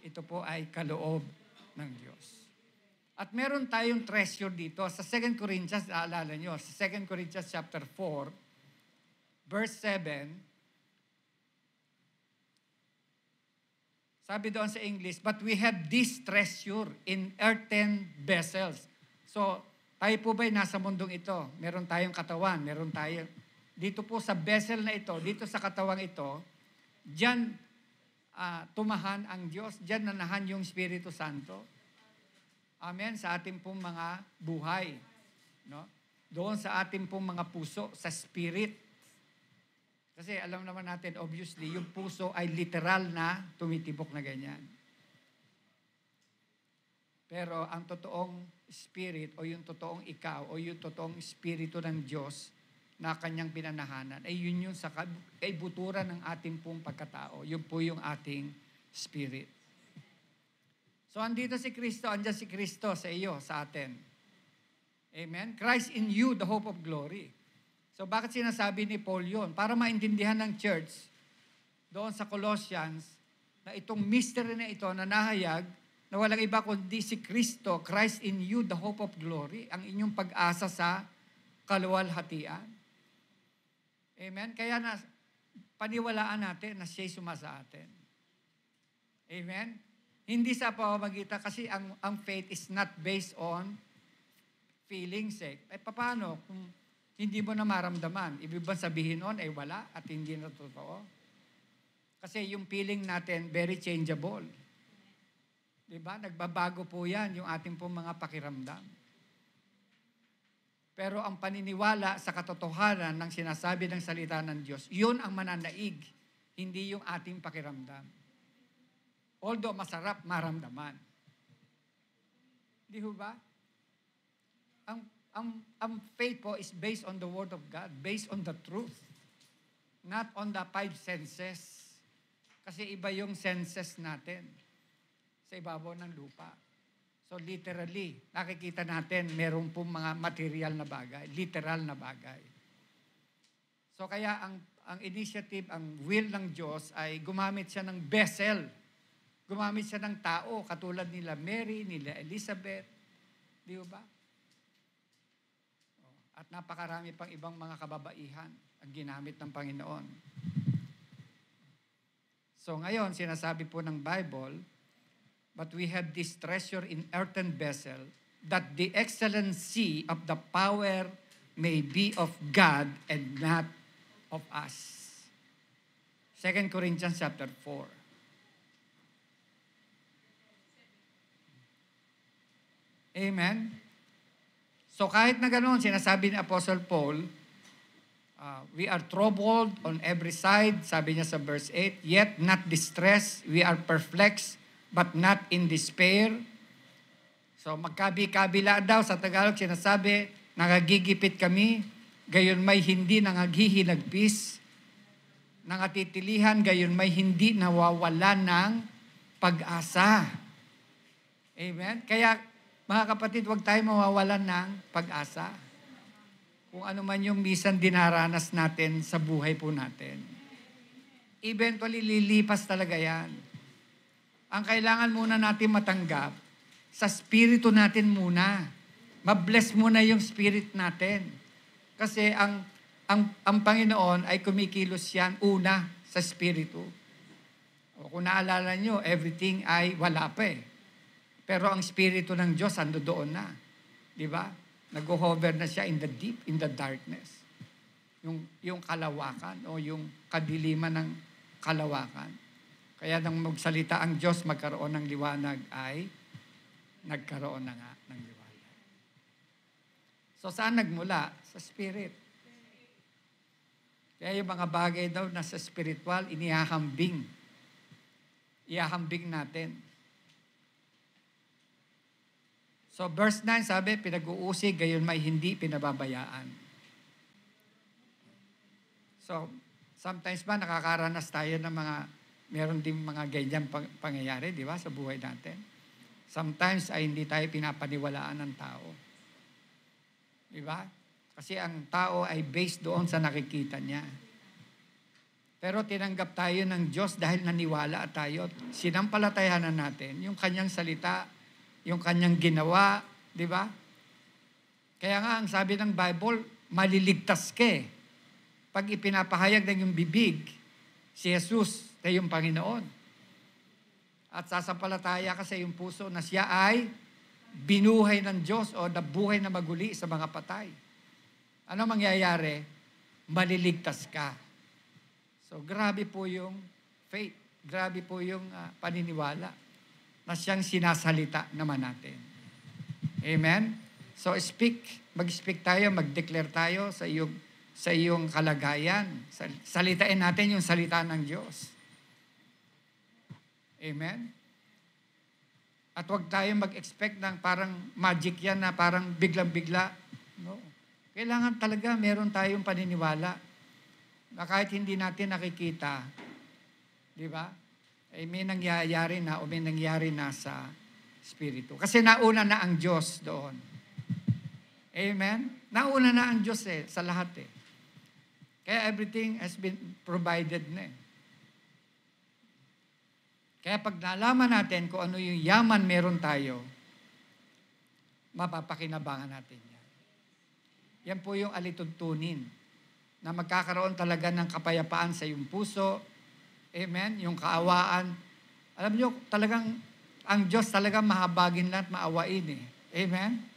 Ito po ay kaloob ng Diyos. At meron tayong treasure dito sa 2 Corinthians, naalala nyo, sa 2 Corinthians chapter 4, verse 7, sabi doon sa English, but we have this treasure in earthen vessels. So, tayo po ba'y nasa mundong ito? Meron tayong katawan, meron tayo. Dito po sa vessel na ito, dito sa katawang ito, diyan tumahan ang Diyos, diyan nanahan yung Espiritu Santo. Amen, sa ating pong mga buhay. No? Doon sa ating pong mga puso, sa spirit. Kasi alam naman natin, obviously, yung puso ay literal na tumitibok na ganyan. Pero ang totoong spirit o yung totoong ikaw o yung totoong espiritu ng Diyos na kanyang pinanahanan, ay yun yung sa kaibuturan ng ating pong pagkatao. Yun po yung ating spirit. So andito si Kristo, andyan si Kristo sa iyo, sa atin. Amen? Christ in you, the hope of glory. So bakit sinasabi ni Paul yun? Para maintindihan ng church doon sa Colossians na itong mystery na ito na nahayag na walang iba kundi si Kristo, Christ in you, the hope of glory, ang inyong pag-asa sa kaluwalhatian. Amen? Kaya na paniwalaan natin na siya'y sumasa atin. Amen? Hindi sa pamamagitan kasi ang faith is not based on feelings eh. Paano kung hindi mo na maramdaman? Ibig ba sabihin nun ay wala at hindi na totoo? Kasi yung feeling natin very changeable. Diba? Nagbabago po yan yung ating pong mga pakiramdam. Pero ang paniniwala sa katotohanan ng sinasabi ng salita ng Diyos, yun ang mananaig, hindi yung ating pakiramdam. Although masarap maramdaman. Di ba? Ang faith po is based on the Word of God, based on the truth, not on the five senses. Kasi iba yung senses natin sa ibabaw ng lupa. So literally, nakikita natin meron pong mga material na bagay, literal na bagay. So kaya ang initiative, ang will ng Diyos ay gumamit siya ng vessel. Gumamit siya ng tao, katulad nila Mary, nila Elizabeth. Di ba? At napakarami pang ibang mga kababaihan ang ginamit ng Panginoon. So ngayon, sinasabi po ng Bible, but we have this treasure in earthen vessel, that the excellency of the power may be of God and not of us. 2 Corinthians chapter 4. Amen? So kahit na ganoon, sinasabi ni Apostle Paul, we are troubled on every side, sabi niya sa verse 8, yet not distressed, we are perplexed, but not in despair. So magkabi-kabila daw sa Tagalog, sinasabi, nangagigipit kami, gayon may hindi nangaghihinagpis, nangatitilihan, gayon may hindi nawawalan ng pag-asa. Amen? Kaya, mga kapatid, huwag tayo mawawalan ng pag-asa. Kung ano man yung minsan dinaranas natin sa buhay po natin. Eventually, lilipas talaga yan. Ang kailangan muna natin matanggap, sa spirito natin muna. Mabless muna yung spirit natin. Kasi ang Panginoon ay kumikilos yan una sa spirito. O kung naalala nyo, everything ay wala pa eh. Pero ang spirito ng Diyos ando doon na. Di ba? Nag-hover na siya in the deep, in the darkness. Yung kalawakan o yung kadiliman ng kalawakan. Kaya nang magsalita ang Diyos, magkaroon ng liwanag ay nagkaroon na nga ng liwanag. So saan nagmula? Sa spirit. Kaya yung mga bagay daw na sa spiritual, inihahambing. Ihahambing natin. So verse 9 sabi, pinag-uusig, gayon may hindi pinababayaan. So, sometimes ba nakakaranas tayo ng meron din mga ganyan pangyayari, di ba, sa buhay natin. Sometimes ay hindi tayo pinapaniwalaan ng tao. Di ba? Kasi ang tao ay based doon sa nakikita niya. Pero tinanggap tayo ng Diyos dahil naniwala tayo. Sinampalatayanan natin yung kanyang salita, yung kanyang ginawa, di ba? Kaya nga, ang sabi ng Bible, maliligtas ka eh. Pag ipinapahayag ng yung bibig, si Jesus na yung Panginoon. At sasampalataya ka sa iyong puso na siya ay binuhay ng Diyos o nabuhay na maguli sa mga patay. Ano mangyayari? Maliligtas ka. So, grabe po yung faith. Grabe po yung paniniwala na siyang sinasalita naman natin. Amen? So, mag-speak tayo, mag-declare tayo sa iyong kalagayan. Salitain natin yung salita ng Diyos. Amen? At huwag tayo mag-expect ng parang magic yan na parang biglang-bigla. No. Kailangan talaga meron tayong paniniwala na kahit hindi natin nakikita, di ba? Ay may nangyayari na o may nangyari na sa Espiritu. Kasi nauna na ang Diyos doon. Amen? Nauna na ang Diyos sa lahat eh. Kaya everything has been provided na eh. Kaya pag nalaman natin kung ano yung yaman meron tayo, mapapakinabangan natin yan. Yan po yung alituntunin na magkakaroon talaga ng kapayapaan sa iyong puso. Amen? Yung kaawaan. Alam nyo, talagang ang Diyos talagang mahabagin lahat, maawain eh. Amen?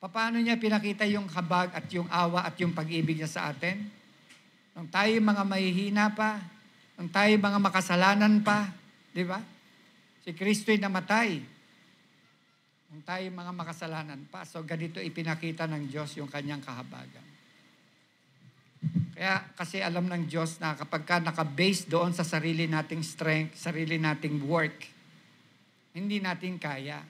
Paano niya pinakita yung habag at yung awa at yung pag-ibig niya sa atin? Nung tayo mga mahihina pa, nung tayo mga makasalanan pa, di ba? Si Kristo'y namatay. Nung tayo mga makasalanan pa. So ganito ipinakita ng Diyos yung kanyang kahabagan. Kaya kasi alam ng Diyos na kapag ka naka-base doon sa sarili nating strength, sarili nating work, hindi natin kaya.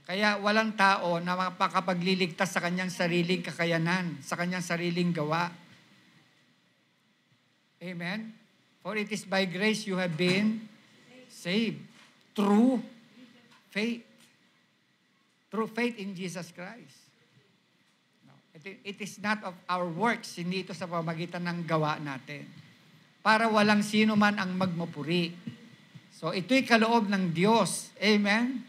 Kaya walang tao na makapagliligtas sa kanyang sariling kakayanan, sa kanyang sariling gawa. Amen? For it is by grace you have been saved through faith. Through faith in Jesus Christ. No, it is not of our works, hindi ito sa pamagitan ng gawa natin. Para walang sino man ang magmupuri. So ito'y kaloob ng Diyos. Amen?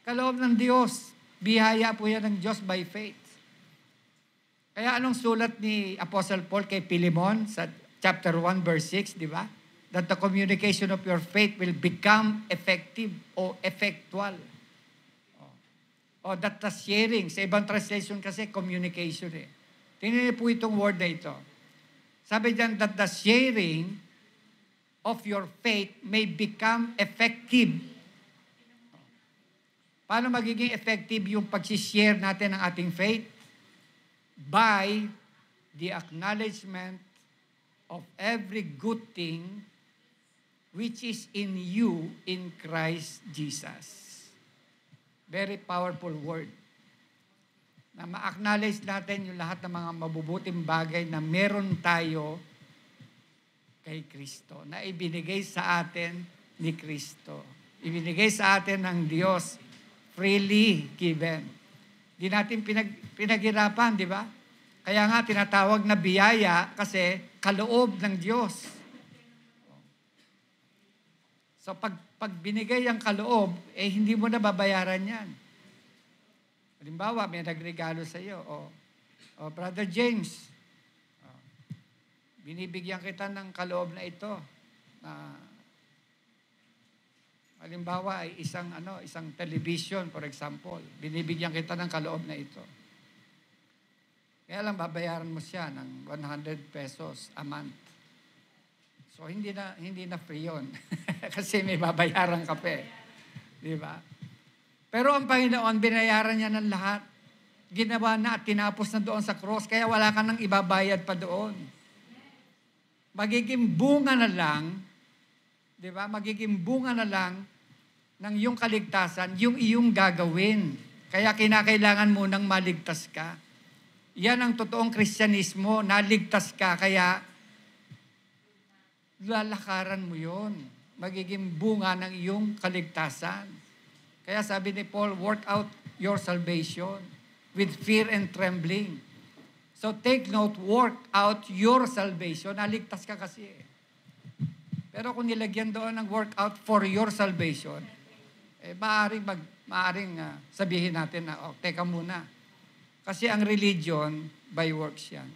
Kaloob ng Diyos. Biyaya po yan ng Diyos by faith. Kaya anong sulat ni Apostle Paul kay Philemon sa chapter 1 verse 6, di ba? that the communication of your faith will become effective o effectual. O that the sharing, sa ibang translation kasi, communication eh. Tingnan niyo po itong word na ito. Sabi diyan, that the sharing of your faith may become effective. Paano magiging effective yung pag-share natin ng ating faith? By the acknowledgement of every good thing which is in you in Christ Jesus. Very powerful word. Na ma-acknowledge natin yung lahat ng mga mabubuting bagay na meron tayo kay Kristo, na ibinigay sa atin ni Kristo. Ibinigay sa atin ng Diyos, freely given. Di natin pinaghirapan, di ba? Kaya nga tinatawag na biyaya kasi kaloob ng Diyos. So pag binigay ang kaloob, hindi mo na babayaran yan. Halimbawa, may nagregalo sa iyo. Brother James, binibigyan kita ng kaloob na ito. Halimbawa, ay isang television, for example. Binibigyan kita ng kaloob na ito. Kaya lang, babayaran mo siya ng 100 pesos a month. So, hindi na free yun. Kasi may babayaran ka pa eh. Di ba? Pero ang Panginoon, binayaran niya ng lahat. Ginawa na at tinapos na doon sa cross. Kaya wala ka nang ibabayad pa doon. Magiging bunga na lang, di ba? Magiging bunga na lang ng iyong kaligtasan, yung iyong gagawin. Kaya kinakailangan mo nang maligtas ka. Yan ang totoong Kristyanismo, naligtas ka, kaya lalakaran mo yun. Magiging bunga ng iyong kaligtasan. Kaya sabi ni Paul, work out your salvation with fear and trembling. So take note, work out your salvation. Naligtas ka kasi. Pero kung nilagyan doon ng work out for your salvation, maaring sabihin natin na, teka muna. Kasi ang religion, by works yan.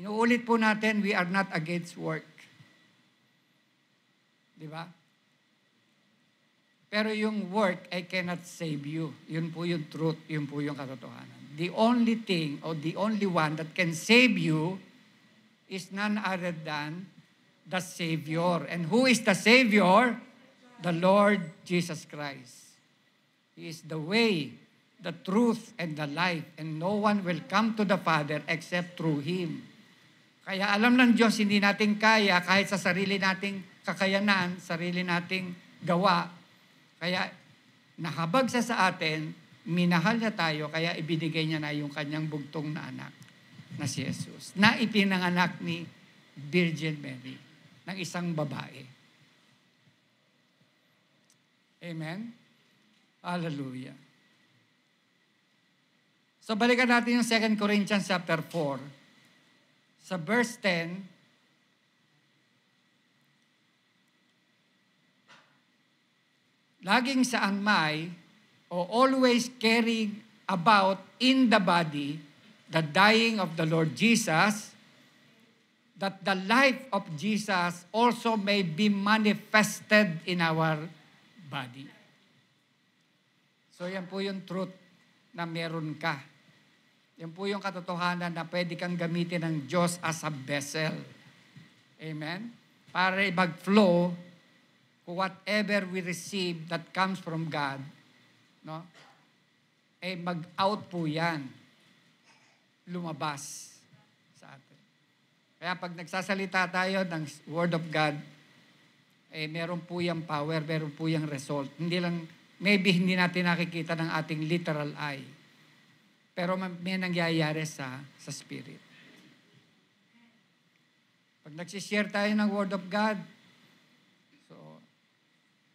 Inuulit po natin, we are not against work. Di ba? Pero yung work, I cannot save you. Yun po yung truth, yun po yung katotohanan. The only thing, or the only one that can save you is none other than the Savior. And who is the Savior? The Lord Jesus Christ. He is the way, the truth, and the life. And no one will come to the Father except through Him. Kaya alam ng Diyos, hindi natin kaya kahit sa sarili nating kakayanan, sarili nating gawa. Kaya nahabag siya sa atin, minahal niya tayo, kaya ibinigay niya na yung kanyang bugtong na anak na si Jesus, na ipinanganak ni Virgin Mary, ng isang babae. Amen? Hallelujah. So balikan natin yung 2 Corinthians chapter 4. Sa verse 10, laging saan may, o always carrying about in the body the dying of the Lord Jesus, that the life of Jesus also may be manifested in our body. So yan po yung truth na meron ka. Yan po yung katotohanan na pwede kang gamitin ng Diyos as a vessel. Amen? Para mag-flow whatever we receive that comes from God, no? Mag-out po yan. Lumabas sa atin. Kaya pag nagsasalita tayo ng Word of God, meron po yung power, meron po yung result. Maybe hindi natin nakikita ng ating literal eye. Pero may nangyayari sa spirit. Pag nagsishare tayo ng Word of God,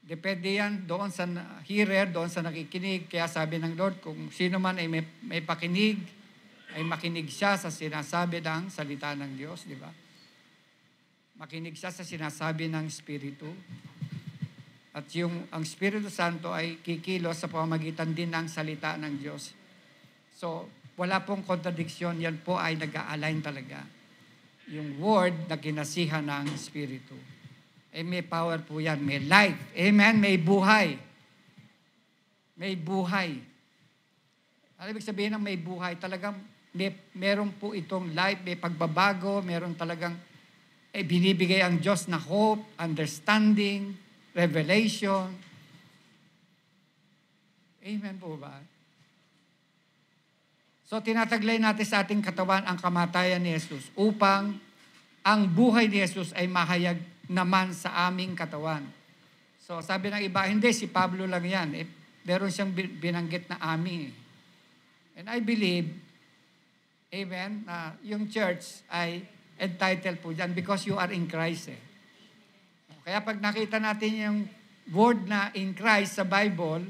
depende yan doon sa hearer, doon sa nakikinig. Kaya sabi ng Lord, kung sino man ay may pakinig, ay makinig siya sa sinasabi ng salita ng Diyos, di ba? Makinig siya sa sinasabi ng Espiritu. At ang Espiritu Santo ay kikilos sa pamamagitan din ng salita ng Diyos. So, wala pong contradiction. Yan po ay nag-a-align talaga. yung word na kinasihan ng Espiritu. May power po yan. May life. Amen? May buhay. May buhay. Ano ibig sabihin ng may buhay? Talagang meron po itong life, may pagbabago, meron talagang binibigay ang Diyos na hope, understanding, revelation. Amen po ba? So tinataglay natin sa ating katawan ang kamatayan ni Jesus upang ang buhay ni Jesus ay mahayag naman sa aming katawan. So sabi ng iba, hindi, si Pablo lang yan. Meron siyang binanggit na ami. And I believe, amen, na yung church ay entitled po dyan because you are in Christ. Kaya pag nakita natin yung word na in Christ sa Bible,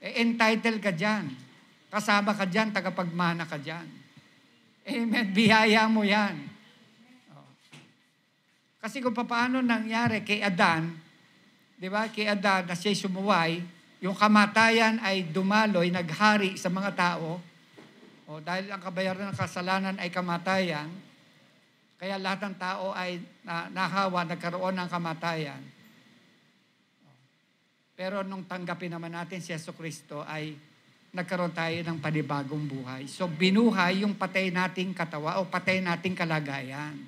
entitled ka dyan. Kasama ka dyan, tagapagmana ka dyan. Amen, biyaya mo yan. Kasi kung paano nangyari kay Adan, di ba, kay Adan na siya'y sumuway, yung kamatayan ay dumaloy, naghari sa mga tao, dahil ang kabayaran ng kasalanan ay kamatayan, kaya lahat ng tao ay nahawa, nagkaroon ng kamatayan. Pero nung tanggapin naman natin si Jesucristo ay nagkaroon tayo ng panibagong buhay. So binuhay yung patay nating katawa o patay nating kalagayan.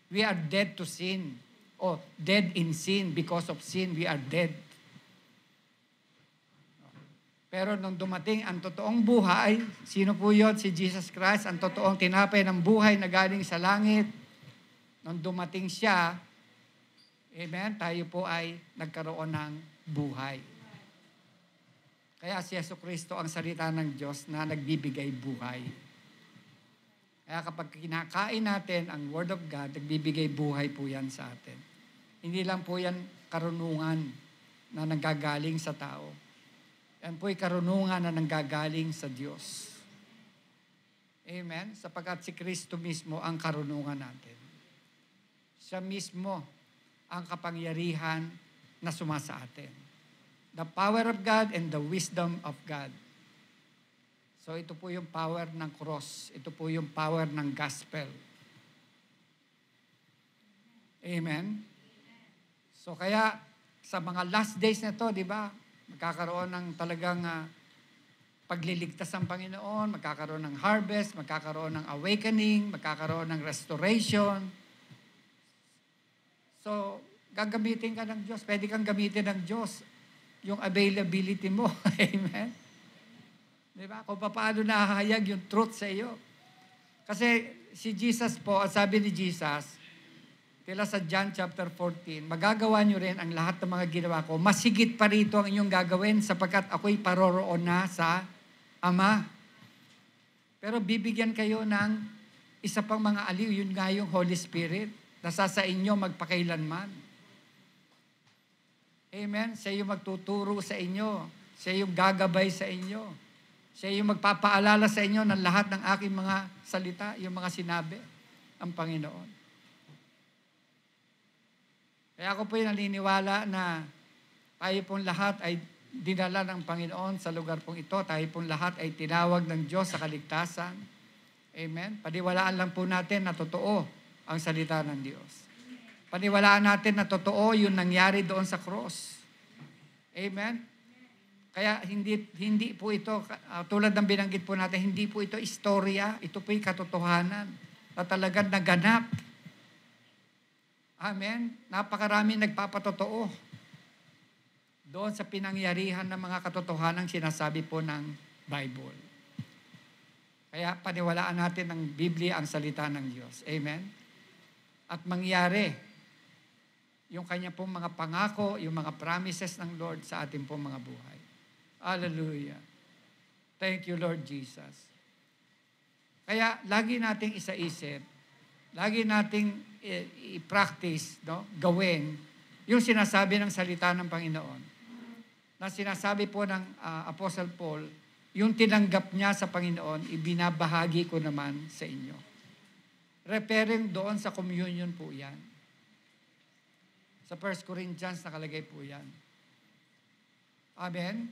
We are dead to sin. O dead in sin. Because of sin, we are dead. Pero nung dumating ang totoong buhay, sino po yun? Si Jesus Christ, ang totoong tinapay ng buhay na galing sa langit. Nung dumating siya, amen, tayo po ay nagkaroon ng buhay. Kaya si Jesucristo ang salita ng Diyos na nagbibigay buhay. Kaya kapag kinakain natin ang Word of God, nagbibigay buhay po yan sa atin. Hindi lang po yan karunungan na nanggagaling sa tao. Yan po'y karunungan na nanggagaling sa Diyos. Amen? Sapagkat si Kristo mismo ang karunungan natin. Siya mismo ang kapangyarihan na sumasa atin. The power of God and the wisdom of God. So ito po yung power ng cross. Ito po yung power ng gospel. Amen? So kaya sa mga last days na to, di ba, magkakaroon ng talagang pagliligtas ng Panginoon, magkakaroon ng harvest, magkakaroon ng awakening, magkakaroon ng restoration. So, gagamitin ka ng Diyos. Pwede kang gamitin ng Diyos yung availability mo. Amen? Diba? Kung paano nahahayag yung truth sa iyo. Kasi si Jesus po, at sabi ni Jesus, tila sa John chapter 14, magagawa nyo rin ang lahat ng mga ginawa ko. Masigit pa rito ang inyong gagawin sapagkat ako'y paroroon na sa Ama. Pero bibigyan kayo ng isa pang mga aliw, yun nga yung Holy Spirit, nasa sa inyo magpakailanman. Amen? Siya yung magtuturo sa inyo. Siya yung gagabay sa inyo. Siya yung magpapaalala sa inyo ng lahat ng aking mga salita, yung mga sinabi, ang Panginoon. Kaya ako po yung naniniwala na tayo pong lahat ay dinala ng Panginoon sa lugar pong ito. Tayo pong lahat ay tinawag ng Diyos sa kaligtasan. Amen? Paniwalaan lang po natin na totoo ang salita ng Diyos. Paniwalaan natin na totoo yung nangyari doon sa cross. Amen? Kaya hindi po ito, tulad ng binanggit po natin, hindi po ito istorya, ito po yung katotohanan na talagang naganap. Amen? Napakarami nagpapatotoo doon sa pinangyarihan ng mga katotohanan sinasabi po ng Bible. Kaya paniwalaan natin ng Biblia ang salita ng Diyos. Amen? At mangyari yung kanya pong mga pangako, yung mga promises ng Lord sa ating pong mga buhay. Hallelujah. Thank you, Lord Jesus. Kaya lagi nating isaisip, lagi nating i-practice, no? Gawin yung sinasabi ng salita ng Panginoon. Na sinasabi po ng Apostle Paul, yung tinanggap niya sa Panginoon, ibinabahagi ko naman sa inyo. Referring doon sa communion po yan. Sa 1 Corinthians nakalagay po yan. Amen?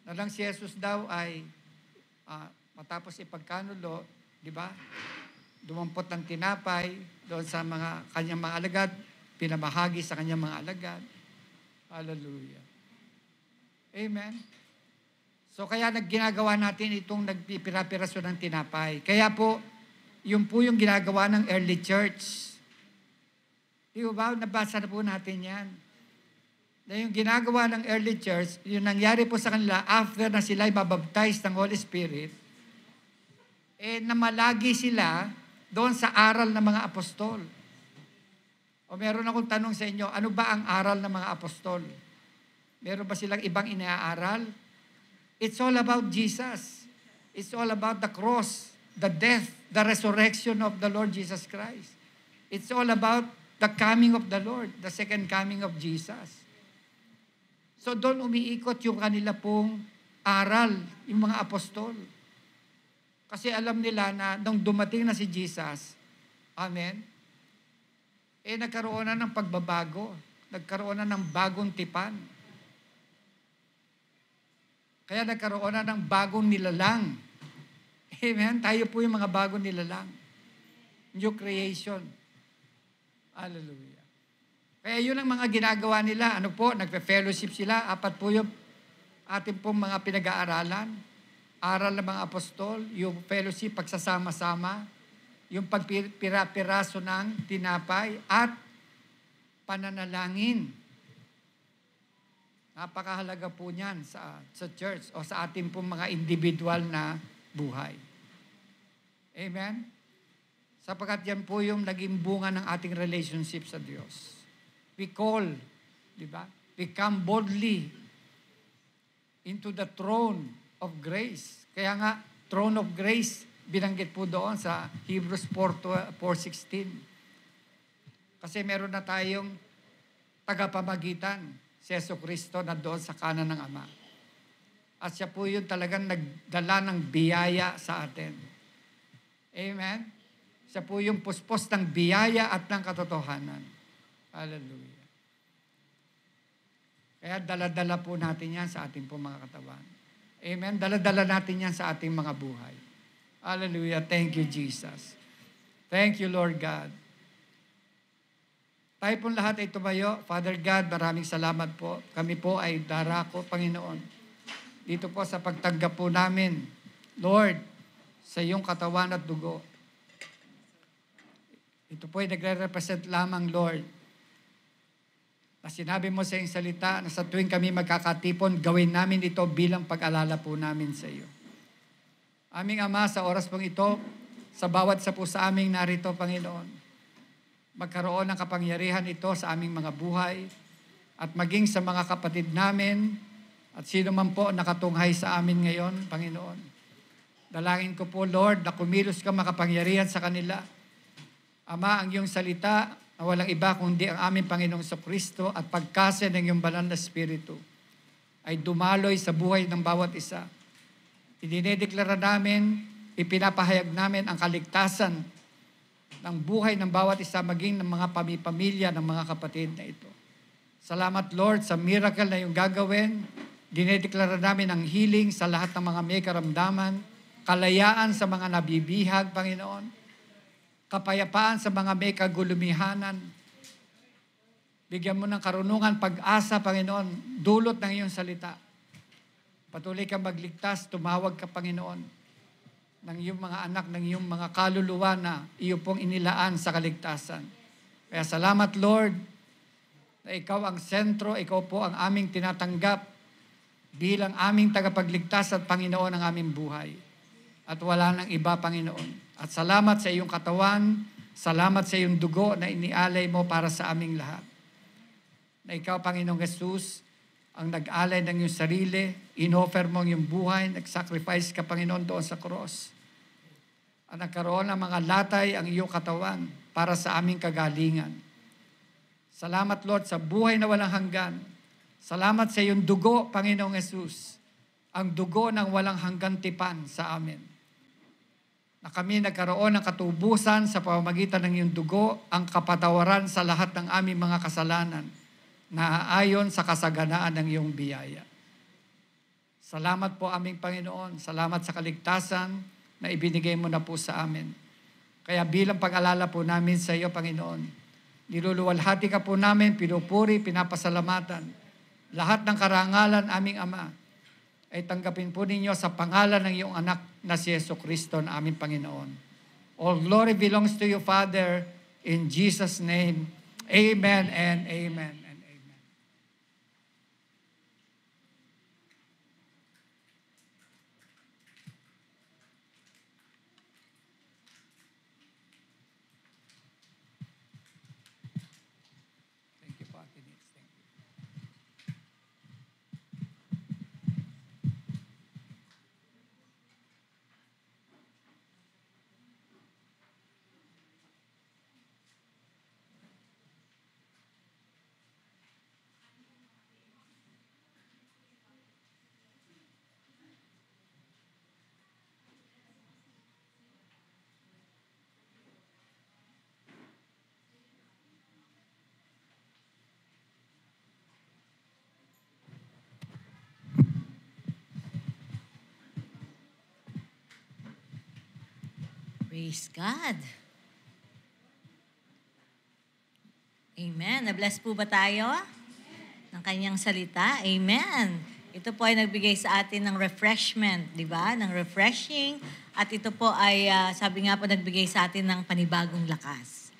Na lang si Jesus daw ay matapos ipagkanulo, di ba? dumampot ng tinapay doon sa mga kanyang mga alagad, pinamahagi sa kanyang mga alagad. Hallelujah. Amen. So kaya ginagawa natin itong nagpipira-piraso ng tinapay. Kaya po, yun po yung ginagawa ng early church. Di ba? Nabasa na po natin yan. Na yung ginagawa ng early church, yung nangyari po sa kanila after na sila ibabaptize ng Holy Spirit, namalagi sila doon sa aral ng mga apostol. O meron akong tanong sa inyo, ano ba ang aral ng mga apostol? Meron ba silang ibang inaaral? It's all about Jesus. It's all about the cross, the death, the resurrection of the Lord Jesus Christ. It's all about the coming of the Lord, the second coming of Jesus. So doon umiikot yung kanila pong aral, yung mga apostol. Kasi alam nila na nung dumating na si Jesus, amen, nagkaroon na ng pagbabago, nagkaroon na ng bagong tipan. Kaya nagkaroon na ng bagong nilalang. Amen, tayo po yung mga bagong nilalang. New creation. Hallelujah. Kaya yun ang mga ginagawa nila. Ano po? Nagpe-fellowship sila. 4 po yung ating pong mga pinag-aaralan. Aral ng mga apostol, yung fellowship, pagsasama-sama, yung pagpira-piraso ng tinapay, at pananalangin. Napakahalaga po niyan sa church o sa ating pong mga individual na buhay. Amen? Sapagkat yan po yung naging bunga ng ating relationship sa Diyos. We call, di ba? We come boldly into the throne of grace. Kaya nga, throne of grace, binanggit po doon sa Hebrews 4:16. Kasi meron na tayong tagapamagitan, si Jesucristo na doon sa kanan ng Ama. At siya po yung talagang nagdala ng biyaya sa atin. Amen? Siya po yung puspos ng biyaya at ng katotohanan. Hallelujah. Kaya dala-dala po natin yan sa ating po mga katawan. Amen? Dala-dala natin yan sa ating mga buhay. Hallelujah. Thank you, Jesus. Thank you, Lord God. Tayo pong lahat ay tumayo. Father God, maraming salamat po. Kami po ay darako, Panginoon. Dito po sa pagtanggap po namin, Lord, sa iyong katawan at dugo. Ito po ay nagre-represent lamang, Lord, na sinabi mo sa iyong salita na sa tuwing kami magkakatipon, gawin namin ito bilang pag-alala po namin sa iyo. Aming Ama, sa oras pong ito, sa bawat sa po sa aming narito, Panginoon, magkaroon ng kapangyarihan ito sa aming mga buhay at maging sa mga kapatid namin at sino man po nakatunghay sa amin ngayon, Panginoon. Dalangin ko po, Lord, na kumilos ka makapangyarihan sa kanila. Ama, ang iyong salita na walang iba kundi ang aming Panginoong Kristo at pagkasa ng iyong banal na Espiritu ay dumaloy sa buhay ng bawat isa. Idinedeklara namin, ipinapahayag namin ang kaligtasan ng buhay ng bawat isa maging ng mga pamilya ng mga kapatid na ito. Salamat, Lord, sa miracle na iyong gagawin. Dinedeklara namin ang healing sa lahat ng mga may karamdaman, kalayaan sa mga nabibihag, Panginoon, kapayapaan sa mga may kagulumihanan. Bigyan mo ng karunungan, pag-asa, Panginoon, dulot ng iyong salita. Patuloy kang magligtas, tumawag ka, Panginoon, ng iyong mga anak, ng iyong mga kaluluwa na iyo pong inilaan sa kaligtasan. Kaya salamat, Lord, na ikaw ang sentro, ikaw po ang aming tinatanggap bilang aming tagapagligtas at Panginoon ng aming buhay. At wala nang iba, Panginoon. At salamat sa iyong katawan, salamat sa iyong dugo na inialay mo para sa aming lahat. Na ikaw, Panginoong Jesus, ang nag-alay ng iyong sarili, inoffer mo ang iyong buhay, nag-sacrifice ka, Panginoon, doon sa cross. At nagkaroon ng mga latay ang iyong katawan para sa aming kagalingan. Salamat, Lord, sa buhay na walang hanggan. Salamat sa iyong dugo, Panginoong Jesus, ang dugo ng walang hanggan tipan sa amin. Na kami nagkaroon ng katubusan sa pamamagitan ng iyong dugo, ang kapatawaran sa lahat ng aming mga kasalanan na ayon sa kasaganaan ng iyong biyaya. Salamat po aming Panginoon. Salamat sa kaligtasan na ibinigay mo na po sa amin. Kaya bilang pag-alala po namin sa iyo, Panginoon, niluluwalhati ka po namin, pinupuri, pinapasalamatan. Lahat ng karangalan, aming Ama, ay tanggapin po ninyo sa pangalan ng iyong anak na si Jesucristo na aming Panginoon. All glory belongs to you, Father, in Jesus' name. Amen and amen and amen. Thank you, Father. Thank you. Praise God. Amen. Na-bless po ba tayo ng kanyang salita? Amen. Ito po ay nagbigay sa atin ng refreshment, di ba? Ng refreshing. At ito po ay, sabi nga po, nagbigay sa atin ng panibagong lakas.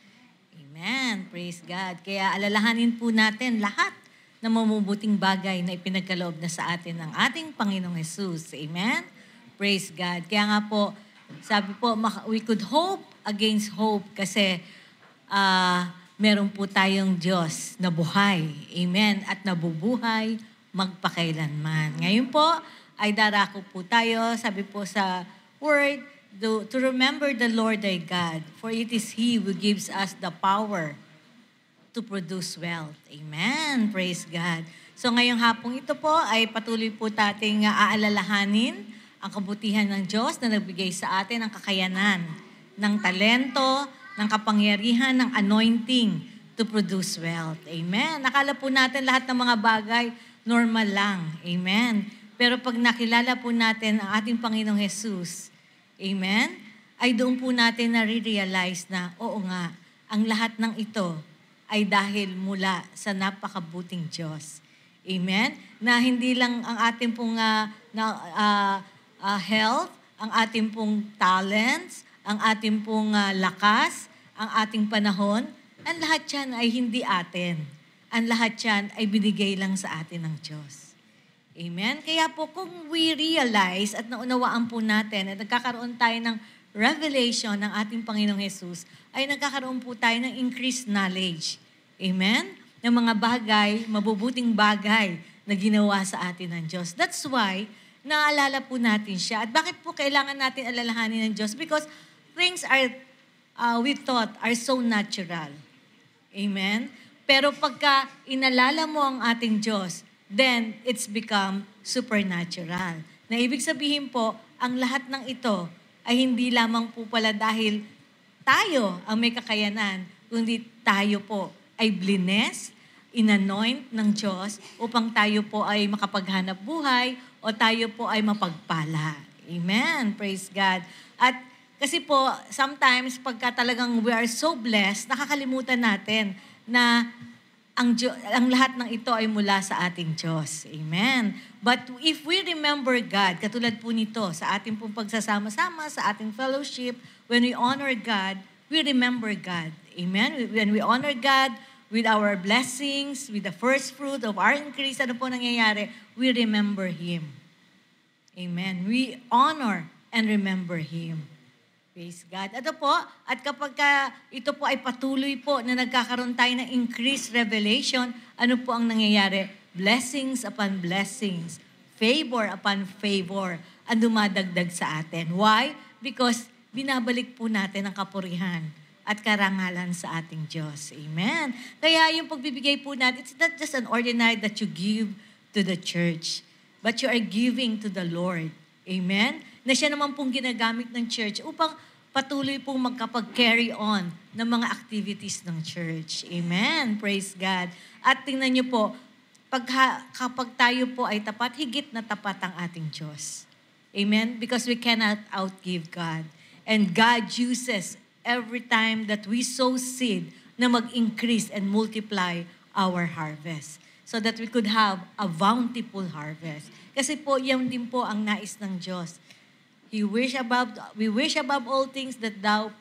Amen. Praise God. Kaya alalahanin po natin lahat ng mamubuting bagay na ipinagkaloob na sa atin ng ating Panginoong Jesus. Amen. Praise God. Kaya nga po, sabi po, we could hope against hope kasi meron po tayong Diyos na buhay. Amen. At nabubuhay magpakailanman. Ngayon po, ay darako po tayo, sabi po sa Word, to remember the Lord thy God, for it is He who gives us the power to produce wealth. Amen. Praise God. So ngayong hapong ito po ay patuloy po tating aalalahanin ang kabutihan ng Diyos na nagbigay sa atin ng kakayanan, ng talento, ng kapangyarihan, ng anointing to produce wealth. Amen. Nakala po natin lahat ng mga bagay normal lang. Amen. Pero pag nakilala po natin ang ating Panginoong Jesus, amen, ay doon po natin na-realize na, oo nga, ang lahat ng ito ay dahil mula sa napakabuting Diyos. Amen? Na hindi lang ang ating pong health, ang ating pong talents, ang ating pong lakas, ang ating panahon, ang lahat yan ay hindi atin. Ang lahat yan ay binigay lang sa atin ng Diyos. Amen? Kaya po kung we realize at naunawaan po natin at nagkakaroon tayo ng revelation ng ating Panginoong Jesus, ay nagkakaroon po tayo ng increased knowledge. Amen? Ng mga bagay, mabubuting bagay na ginawa sa atin ng Diyos. That's why, naalala po natin siya. At bakit po kailangan natin alalahanin ng Diyos? Because things are, we thought, are so natural. Amen? Pero pagka inalala mo ang ating Diyos, then it's become supernatural. Na ibig sabihin po, ang lahat ng ito ay hindi lamang po pala dahil tayo ang may kakayanan, kundi tayo po ay blines, inanoint ng Diyos upang tayo po ay makapaghanap buhay o tayo po ay mapagpala. Amen. Praise God. At kasi po, sometimes pagka talagang we are so blessed, nakakalimutan natin na ang lahat ng ito ay mula sa ating Diyos. Amen. But if we remember God, katulad po nito, sa ating pong pagsasama-sama, sa ating fellowship, when we honor God, we remember God. Amen. When we honor God with our blessings, with the first fruit of our increase, ano po nangyayari? We remember Him. Amen. We honor and remember Him. Praise God. Ito po, at kapag ito po ay patuloy po na nagkakaroon tayo ng increased revelation, ano po ang nangyayari? Blessings upon blessings, favor upon favor, ang dumadagdag sa atin. Why? Because binabalik po natin ang kapurihan at karangalan sa ating Diyos. Amen. Kaya yung pagbibigay po natin, it's not just an ordinary that you give to the church, but you are giving to the Lord. Amen? Na siya naman pong ginagamit ng church upang patuloy pong magkapag-carry on ng mga activities ng church. Amen. Praise God. At tingnan niyo po, kapag tayo po ay tapat, higit na tapat ang ating Diyos. Amen? Because we cannot outgive God. And God uses every time that we sow seed na mag-increase and multiply our harvest so that we could have a bountiful harvest. Kasi po, yan din po ang nais ng Diyos. We wish above all things that thou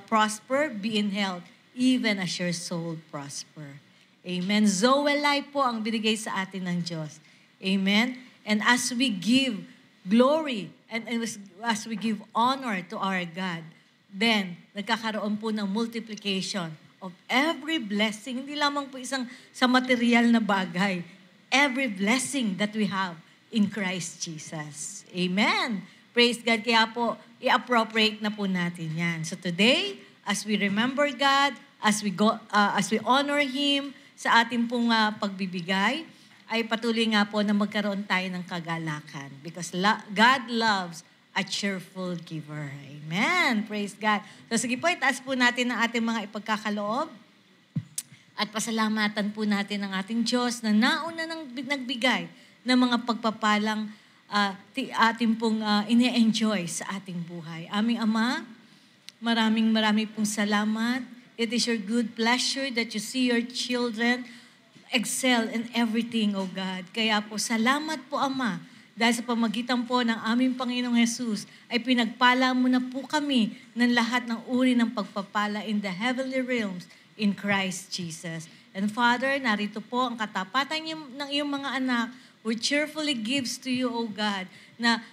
prosper, be in health, even as your soul prosper. Amen. Zoe life po ang binigay sa atin ng Diyos. Amen. And as we give glory and as we give honor to our God, then nagkakaroon po ng multiplication of every blessing. Hindi lamang po isang sa material na bagay. Every blessing that we have in Christ Jesus. Amen. Praise God. Kaya po, i-appropriate na po natin yan. So today, as we remember God, as we honor Him sa ating pong pagbibigay, ay patuloy nga po na magkaroon tayo ng kagalakan because God loves a cheerful giver. Amen. Praise God. So sige po, itaas po natin ang ating mga ipagkakaloob at pasalamatan po natin ang ating Diyos na nauna nang nagbigay ng mga pagpapalang ating pong ine-enjoy sa ating buhay. Aming Ama, maraming pong salamat. It is your good pleasure that you see your children excel in everything, O God. Kaya po, salamat po, Ama, dahil sa pamagitan po ng aming Panginoong Jesus, ay pinagpala mo na po kami ng lahat ng uri ng pagpapala in the heavenly realms in Christ Jesus. And Father, narito po ang katapatan ng iyong mga anak who cheerfully gives to you, O God, na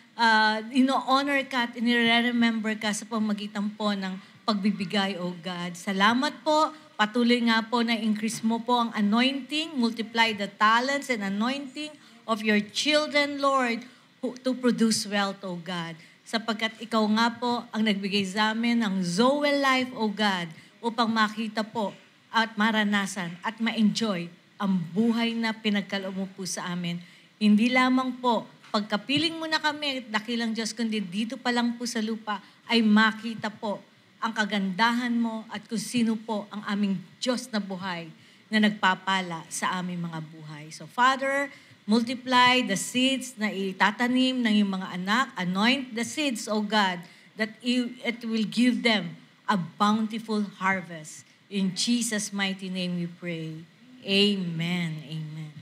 ino-honor ka at inire-remember ka sa pamagitan po ng pagbibigay, O God. Salamat po. Patuloy nga po na increase mo po ang anointing, multiply the talents and anointing of your children, Lord, to produce wealth, O God. Sapagkat ikaw nga po ang nagbigay sa amin ng Zoe life, O God, upang makita po at maranasan at ma-enjoy ang buhay na pinagkaloob mo po sa amin. Hindi lamang po pagkapiling mo na kami, dakilang Diyos, kundi dito pa lang po sa lupa ay makita po ang kagandahan mo at kung sino po ang aming Diyos na buhay na nagpapala sa aming mga buhay. So Father, multiply the seeds na itatanim ng iyong mga anak. Anoint the seeds, O God, that it will give them a bountiful harvest. In Jesus' mighty name we pray. Amen. Amen.